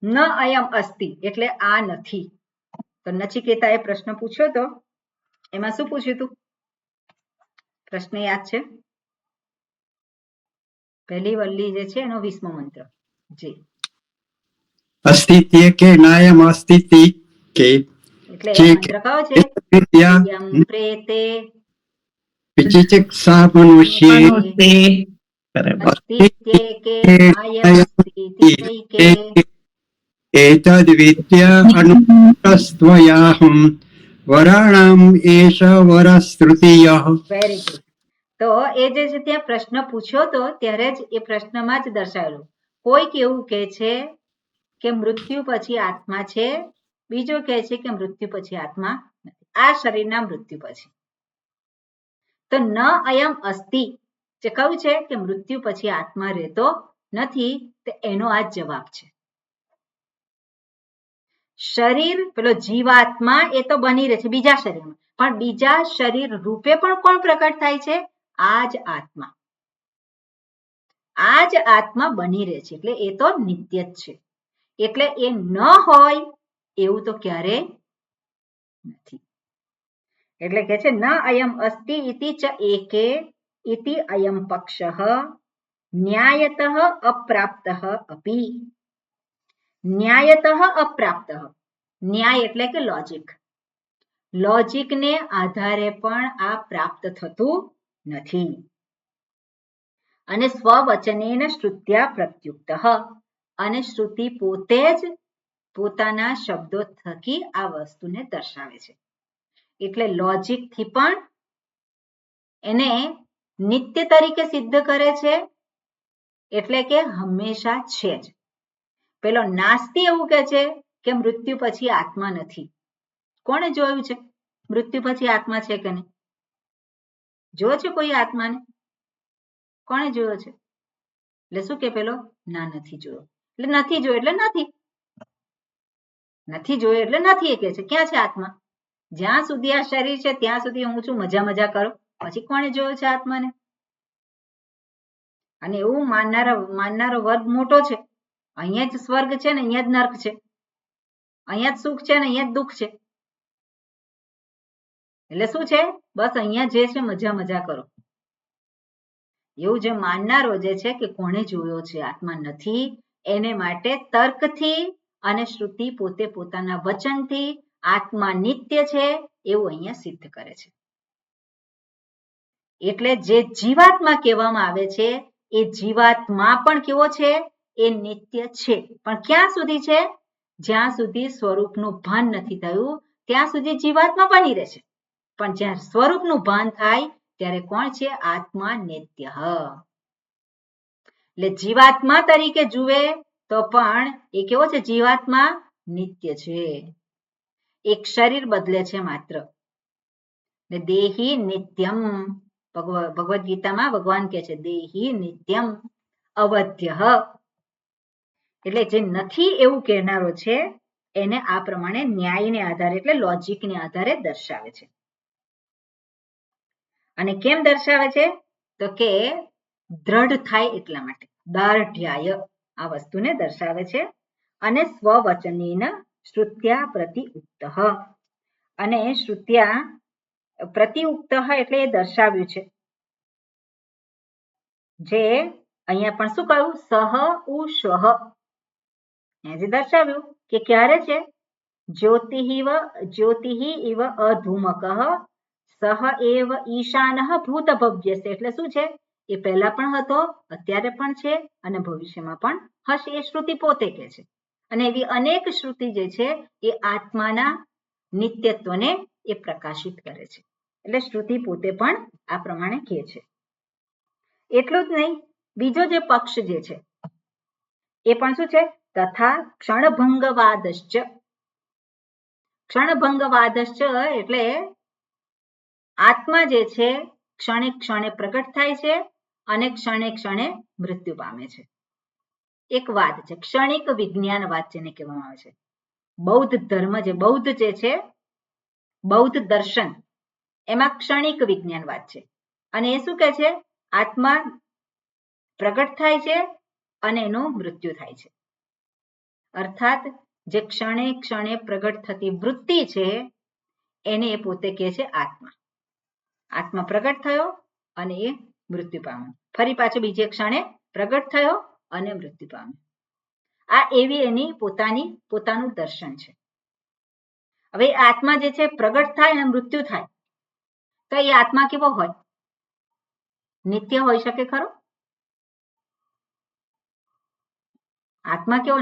ન અયમ અસ્તિ એટલે આ નથી. તો નચિકેતાએ પ્રશ્ન પૂછ્યો તો એમાં શું પૂછ્યું હતું? પ્રશ્ન યાદ છે? પહેલી વલ્લી જે છે એનો 20મો મંત્ર. જી અસ્તિત્ય કે નાયમ અસ્તિત્ય કે એટલે મંત્ર કયો છે? યમ પ્રેતે વિચિકિત્સા મનુષ્યે અસ્તિત્યે કે નાયમ અસ્તિત્ય કે એતદ વિદ્ય અનુષ્ઠસ્ત્વયાહં વરાણામ એષ વરસ્તૃતીયઃ. Very good. તો એ જે છે ત્યાં પ્રશ્ન પૂછ્યો તો ત્યારે જ એ પ્રશ્નમાં જ દર્શાવેલું. કોઈક એવું કહે છે કે મૃત્યુ પછી આત્મા છે, બીજો કહે છે કે મૃત્યુ પછી આત્મા નથી, આ શરીરના મૃત્યુ પછી. તો ન અયમ અસ્તિ જે કહ્યું છે કે મૃત્યુ પછી આત્મા રહેતો નથી, તો એનો આ જવાબ છે. શરીર પેલો જીવાત્મા એ તો બની રહે છે બીજા શરીરમાં, પણ બીજા શરીર રૂપે પણ કોણ પ્રકટ થાય છે? આ જ આત્મા. આ જ આત્મા બની રહે છે એટલે એ તો નિત્ય જ છે. એટલે એ ન હોય એવું તો ક્યારેય નથી. એટલે કે છે ન અયમ અસ્તિ ઇતિ ચ એકે ઇતિ અયમ પક્ષઃ ન્યાયતઃ અપ્રાપ્તઃ અપી. ન્યાયતઃ અપ્રાપ્તઃ. ન્યાય એટલે કે લોજિક. લોજિકને આધારે પણ આ પ્રાપ્ત થતું નથી. અને સ્વવચનેન શ્રુત્યા પ્રત્યુક્તઃ. અને શ્રુતિ પોતે જ પોતાના શબ્દો થકી આ વસ્તુને દર્શાવે છે. એટલે લોજિકથી પણ એને નિત્ય તરીકે સિદ્ધ કરે છે, એટલે કે હંમેશા છે જ. પેલો નાસ્તી એવું કહે છે કે મૃત્યુ પછી આત્મા નથી. કોણે જોયું છે મૃત્યુ પછી આત્મા છે કે નહીં? જોયો છે કોઈ આત્માને? કોણે જોયો છે? એટલે શું કે પેલો ના નથી જોયો. એટલે નથી જોયો એટલે નથી. નથી જોયો એટલે નથી એ કહે છે. ક્યાં છે આત્મા? જ્યાં સુધી આ શરીર છે ત્યાં સુધી હું છું, મજા કરો. પછી કોણે જોયો છે આત્માને? અને એવું માનનારો વર્ગ મોટો છે. અહીંયા જ સ્વર્ગ છે ને અહીંયા જ નર્ક છે, અહીંયા જ સુખ છે ને અહીંયા જ દુઃખ છે. એટલે શું છે? બસ અહીંયા જે છે મજા કરો. એવું જે માનનારો જે છે કે કોણે જોયો છે આત્મા નથી, એને માટે તર્કથી અને શ્રુતિ પોતે પોતાના વચનથી આત્મા નિત્ય છે એવું અહીંયા સિદ્ધ કરે છે. એટલે જે જીવાત્મા કહેવામાં આવે છે એ જીવાત્મા પણ કેવો છે? એ નિત્ય છે. પણ ક્યાં સુધી છે? જ્યાં સુધી સ્વરૂપનું ભાન નથી થયું ત્યાં સુધી જીવાત્મા બની રહે છે. પણ જ્યારે સ્વરૂપનું ભાન થાય ત્યારે કોણ છે? આત્મા નિત્ય. એટલે જીવાત્મા તરીકે જુએ તો પણ એ કેવો છે? જીવાત્મા નિત્ય છે. એક શરીર બદલે છે માત્ર. દેહી નિત્યમ. ભગવદ ગીતામાં ભગવાન કહે છે દેહી નિત્યમ અવધ્ય. એટલે જે નથી એવું કહેનારો છે એને આ પ્રમાણે ન્યાયને આધારે એટલે લોજિકને આધારે દર્શાવે છે. અને કેમ દર્શાવે છે? તો કે દ્રઢ થાય એટલા માટે. દાર્ઢ્યાય આ વસ્તુને દર્શાવે છે. અને સ્વવચનેન શ્રુત્યા પ્રતિઉક્તઃ. અને શ્રુત્યા પ્રતિઉક્તઃ એટલે એ દર્શાવ્યું છે. જે અહીંયા પણ શું કહ્યું? સહ ઉ શ્વઃ. જે દર્શાવ્યું કે ક્યારે છે? જ્યોતિઃ ઇવ અધૂમકઃ સહ એવ ઈશાનઃ ભૂતભવ્યસ્ય. એટલે શું છે? એ પહેલા પણ હતો, અત્યારે પણ છે અને ભવિષ્યમાં પણ હશે. એ શ્રુતિ પોતે કહે છે. અને એવી અનેક શ્રુતિ જે છે એ આત્માના નિત્યત્વને એ પ્રકાશિત કરે છે. એટલે શ્રુતિ પોતે પણ આ પ્રમાણે કહે છે. એટલું જ નહીં, બીજો જે પક્ષ જે છે એ પણ શું છે? તથા ક્ષણભંગવાદશ્ચ. ક્ષણભંગવાદશ્ચ એટલે આત્મા જે છે ક્ષણે ક્ષણે પ્રગટ થાય છે અને ક્ષણે ક્ષણે મૃત્યુ પામે છે. એક વાદ છે, ક્ષણિક વિજ્ઞાનવાદ જેને કહેવામાં આવે છે. બૌદ્ધ ધર્મ જે બૌદ્ધ જે છે, બૌદ્ધ દર્શન એમાં ક્ષણિક વિજ્ઞાનવાદ છે. અને એ શું કહે છે? આત્મા પ્રગટ થાય છે અને એનું મૃત્યુ થાય છે. અર્થાત જે ક્ષણે ક્ષણે પ્રગટ થતી વૃત્તિ છે એને એ પોતે કહે છે આત્મા. આત્મા પ્રગટ થયો અને એ મૃત્યુ પામ્યો, ફરી પાછો બીજે ક્ષણે પ્રગટ થયો અને મૃત્યુ પામ્યો. આ એવી એની પોતાનું દર્શન છે. હવે આત્મા જે છે પ્રગટ થાય અને મૃત્યુ થાય તો એ આત્મા કેવો હોય? નિત્ય હોઈ શકે ખરો? આત્મા કેવો?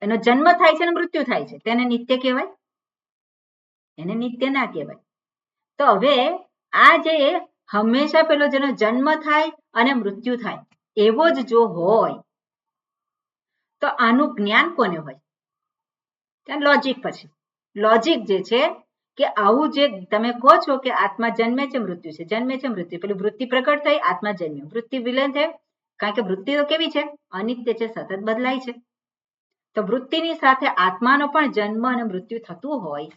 એનો જન્મ થાય છે અને મૃત્યુ થાય છે, તેને નિત્ય કહેવાય? એને નિત્ય ના કહેવાય. તો હવે આ જે હંમેશા પેલો જેનો જન્મ થાય અને મૃત્યુ થાય એવો જ જો હોય તો આનું જ્ઞાન કોને હોય? ત્યાં લોજિક, પછી લોજિક જે છે કે આવું જે તમે કહો છો કે આત્મા જન્મે છે મૃત્યુ છે, જન્મે છે મૃત્યુ, પેલી વૃત્તિ પ્રગટ થઈ, આત્મા જન્મ્યો, વૃત્તિ વિલીન થઈ, કારણ કે વૃત્તિ તો કેવી છે? અનિત્ય છે, સતત બદલાય છે. તો વૃત્તિની સાથે આત્માનો પણ જન્મ અને મૃત્યુ થતું હોય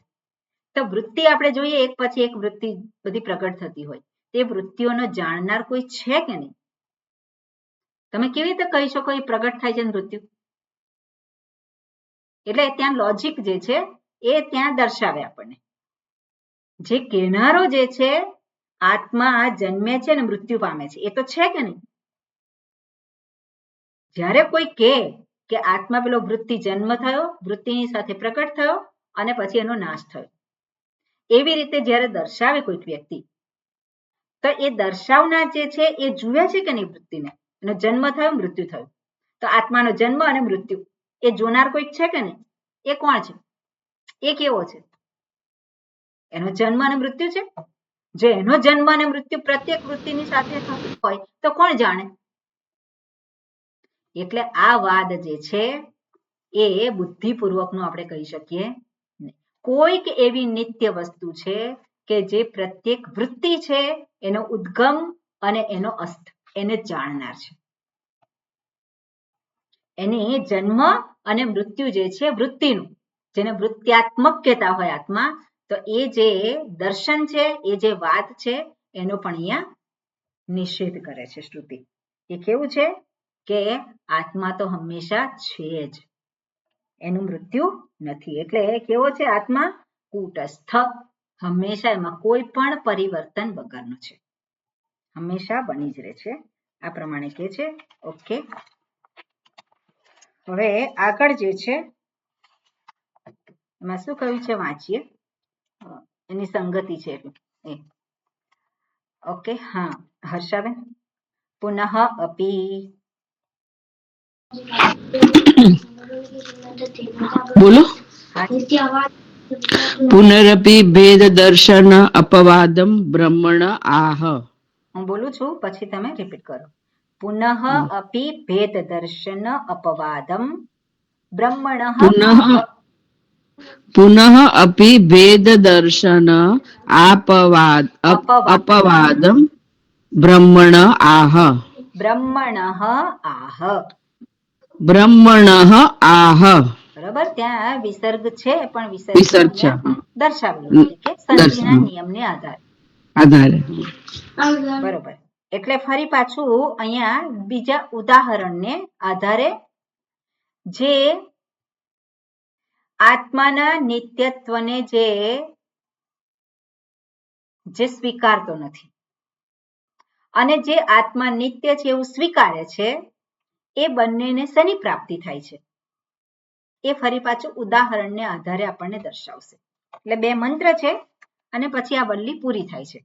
તો વૃત્તિ આપણે જોઈએ એક પછી એક વૃત્તિ બધી પ્રગટ થતી હોય, તે વૃત્તિઓનો જાણનાર કોઈ છે કે નહીં? તમે કેવી રીતે કહી શકો એ પ્રગટ થાય છે મૃત્યુ? એટલે ત્યાં લોજિક જે છે એ ત્યાં દર્શાવે આપણને. જે કહેનારો જે છે આત્મા જન્મે છે અને મૃત્યુ પામે છે એ તો છે કે નહીં? જ્યારે કોઈ કહે કે આત્મા પેલો વૃત્તિ જન્મ થયો, વૃત્તિની સાથે પ્રગટ થયો અને પછી એનો નાશ થયો, એવી રીતે જ્યારે દર્શાવે કોઈક વ્યક્તિ તો એ દર્શાવનાર જે છે એ જુએ છે કે નહીં વૃત્તિને? એનો જન્મ થયો, મૃત્યુ થયું, તો આત્માનો જન્મ અને મૃત્યુ એ જોનાર કોઈક છે કે નહીં? એ કોણ છે? એ કેવો છે? એનો જન્મ અને મૃત્યુ છે. જો એનો જન્મ અને મૃત્યુ પ્રત્યેક વૃત્તિની સાથે થતું હોય તો કોણ જાણે? એટલે આ વાદ જે છે એ બુદ્ધિપૂર્વકનો આપણે કહી શકીએ નહીં. કોઈક એવી નિત્ય વસ્તુ છે કે જે પ્રત્યેક વૃત્તિ છે એનો ઉદ્ગમ અને એનો અસ્ત એને જાણનાર છે. એની જન્મ અને મૃત્યુ જે છે વૃત્તિનું, જેને વૃત્ત્યાત્મક કહેતા હોય આત્મા, તો એ જે દર્શન છે, એ જે વાત છે એનો પણ અહીંયા નિષેધ કરે છે શ્રુતિ. એ કેવું છે કે આત્મા તો હંમેશા છે જ, એનું મૃત્યુ નથી. એટલે કેવો છે આત્મા? કૂટસ્થ, હંમેશા એમાં કોઈ પણ પરિવર્તન વગરનો છે, હંમેશા બની જ રહે છે. આ પ્રમાણે કહે છે. ઓકે, હવે આગળ જે છે એમાં શું કહ્યું છે વાંચીએ, એની સંગતિ છે એ. ઓકે, હા હર્ષાબેન. પુનઃ અપી, બોલો. પુનરપી ભેદ દર્શન અપવાદમ બ્રહ્મણ આહ. હું બોલું છું પછી તમે રિપીટ કરો. પુનઃ અપી ભેદ દર્શન અપવાદમ બ્રહ્મણ પુનઃ અપી ભેદ દર્શન અપવાદમ બ્રહ્મણ આહ. બ્રહ્મણ આહ. બ્રહ્મણ આહ. બરાબર, ત્યાં વિસર્ગ છે પણ વિસર્ગ છે દર્શાવેલું છે કે સંધિના નિયમને આધારે. બરોબર. એટલે ફરી પાછું અહીંયા બીજા ઉદાહરણને આધારે જે આત્માના નિત્યત્વને જે સ્વીકારતો નથી અને જે આત્મા નિત્ય છે એવું સ્વીકારે છે, એ બંનેને શેની પ્રાપ્તિ થાય છે એ ફરી પાછું ઉદાહરણને આધારે આપણને દર્શાવશે. એટલે બે મંત્ર છે અને પછી આ વલ્લી પૂરી થાય છે,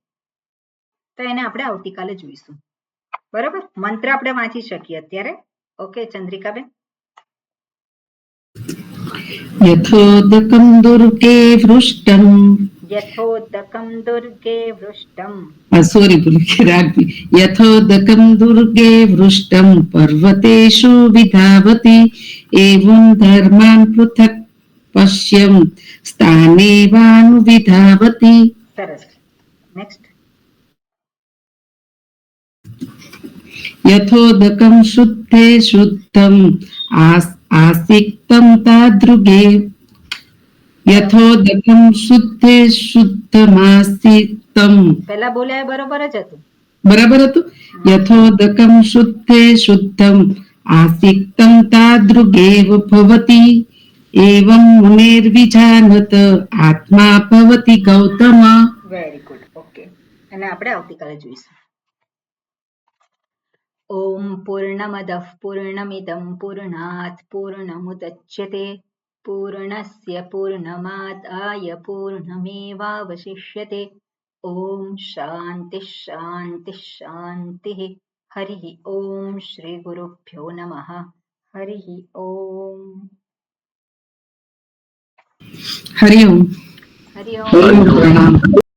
તો એને આપણે આવતીકાલે જોઈશું. બરાબર, મંત્ર આપણે વાંચી શકીએ અત્યારે. ઓકે ચંદ્રિકાબેન. યથોદકં દુર્ગે વૃષ્ટમ. યથોદકં દુર્ગે વૃષ્ટમ. યથોદકં દુર્ગે વૃષ્ટમ પર્વતેષુ વિધાવતી એવં ધર્માન પૃથક પશ્યમ સ્થાનેવાનુવિધાવતી. સરસ. નેક્સ્ટ. યથોદકં શુદ્ધે શુદ્ધમ આસિક્તમ તાદૃગે. યથોદકં શુદ્ધે શુદ્ધમાસિક્તમ સુક્તમ. પેલા બોલ્યા એ બરોબર જ હતું. બરાબર હતું. યથોદકમ શુદ્ધે શુદ્ધમ આસિક્તમ તાદૃગેવ ભવતી એવં મુનેર્વિજાનત આત્મા ભવતિ ગૌતમ. Very good. ઓકે, અને આપણે આવતીકાલે જોઈશું. ઓમ પૂર્ણમદઃ પૂર્ણમિદં પૂર્ણાત પૂર્ણમુદચ્યતે પૂર્ણસ્ય પૂર્ણમાદાય પૂર્ણમેવાવશિષ્યતે. ઓમ શાંતિ શાંતિ શાંતિ. હરિ ઓમ. શ્રી ગુરુભ્યો નમઃ. હરિ ઓમ. હરિ ઓમ. હરિ ઓમ. પ્રણામ.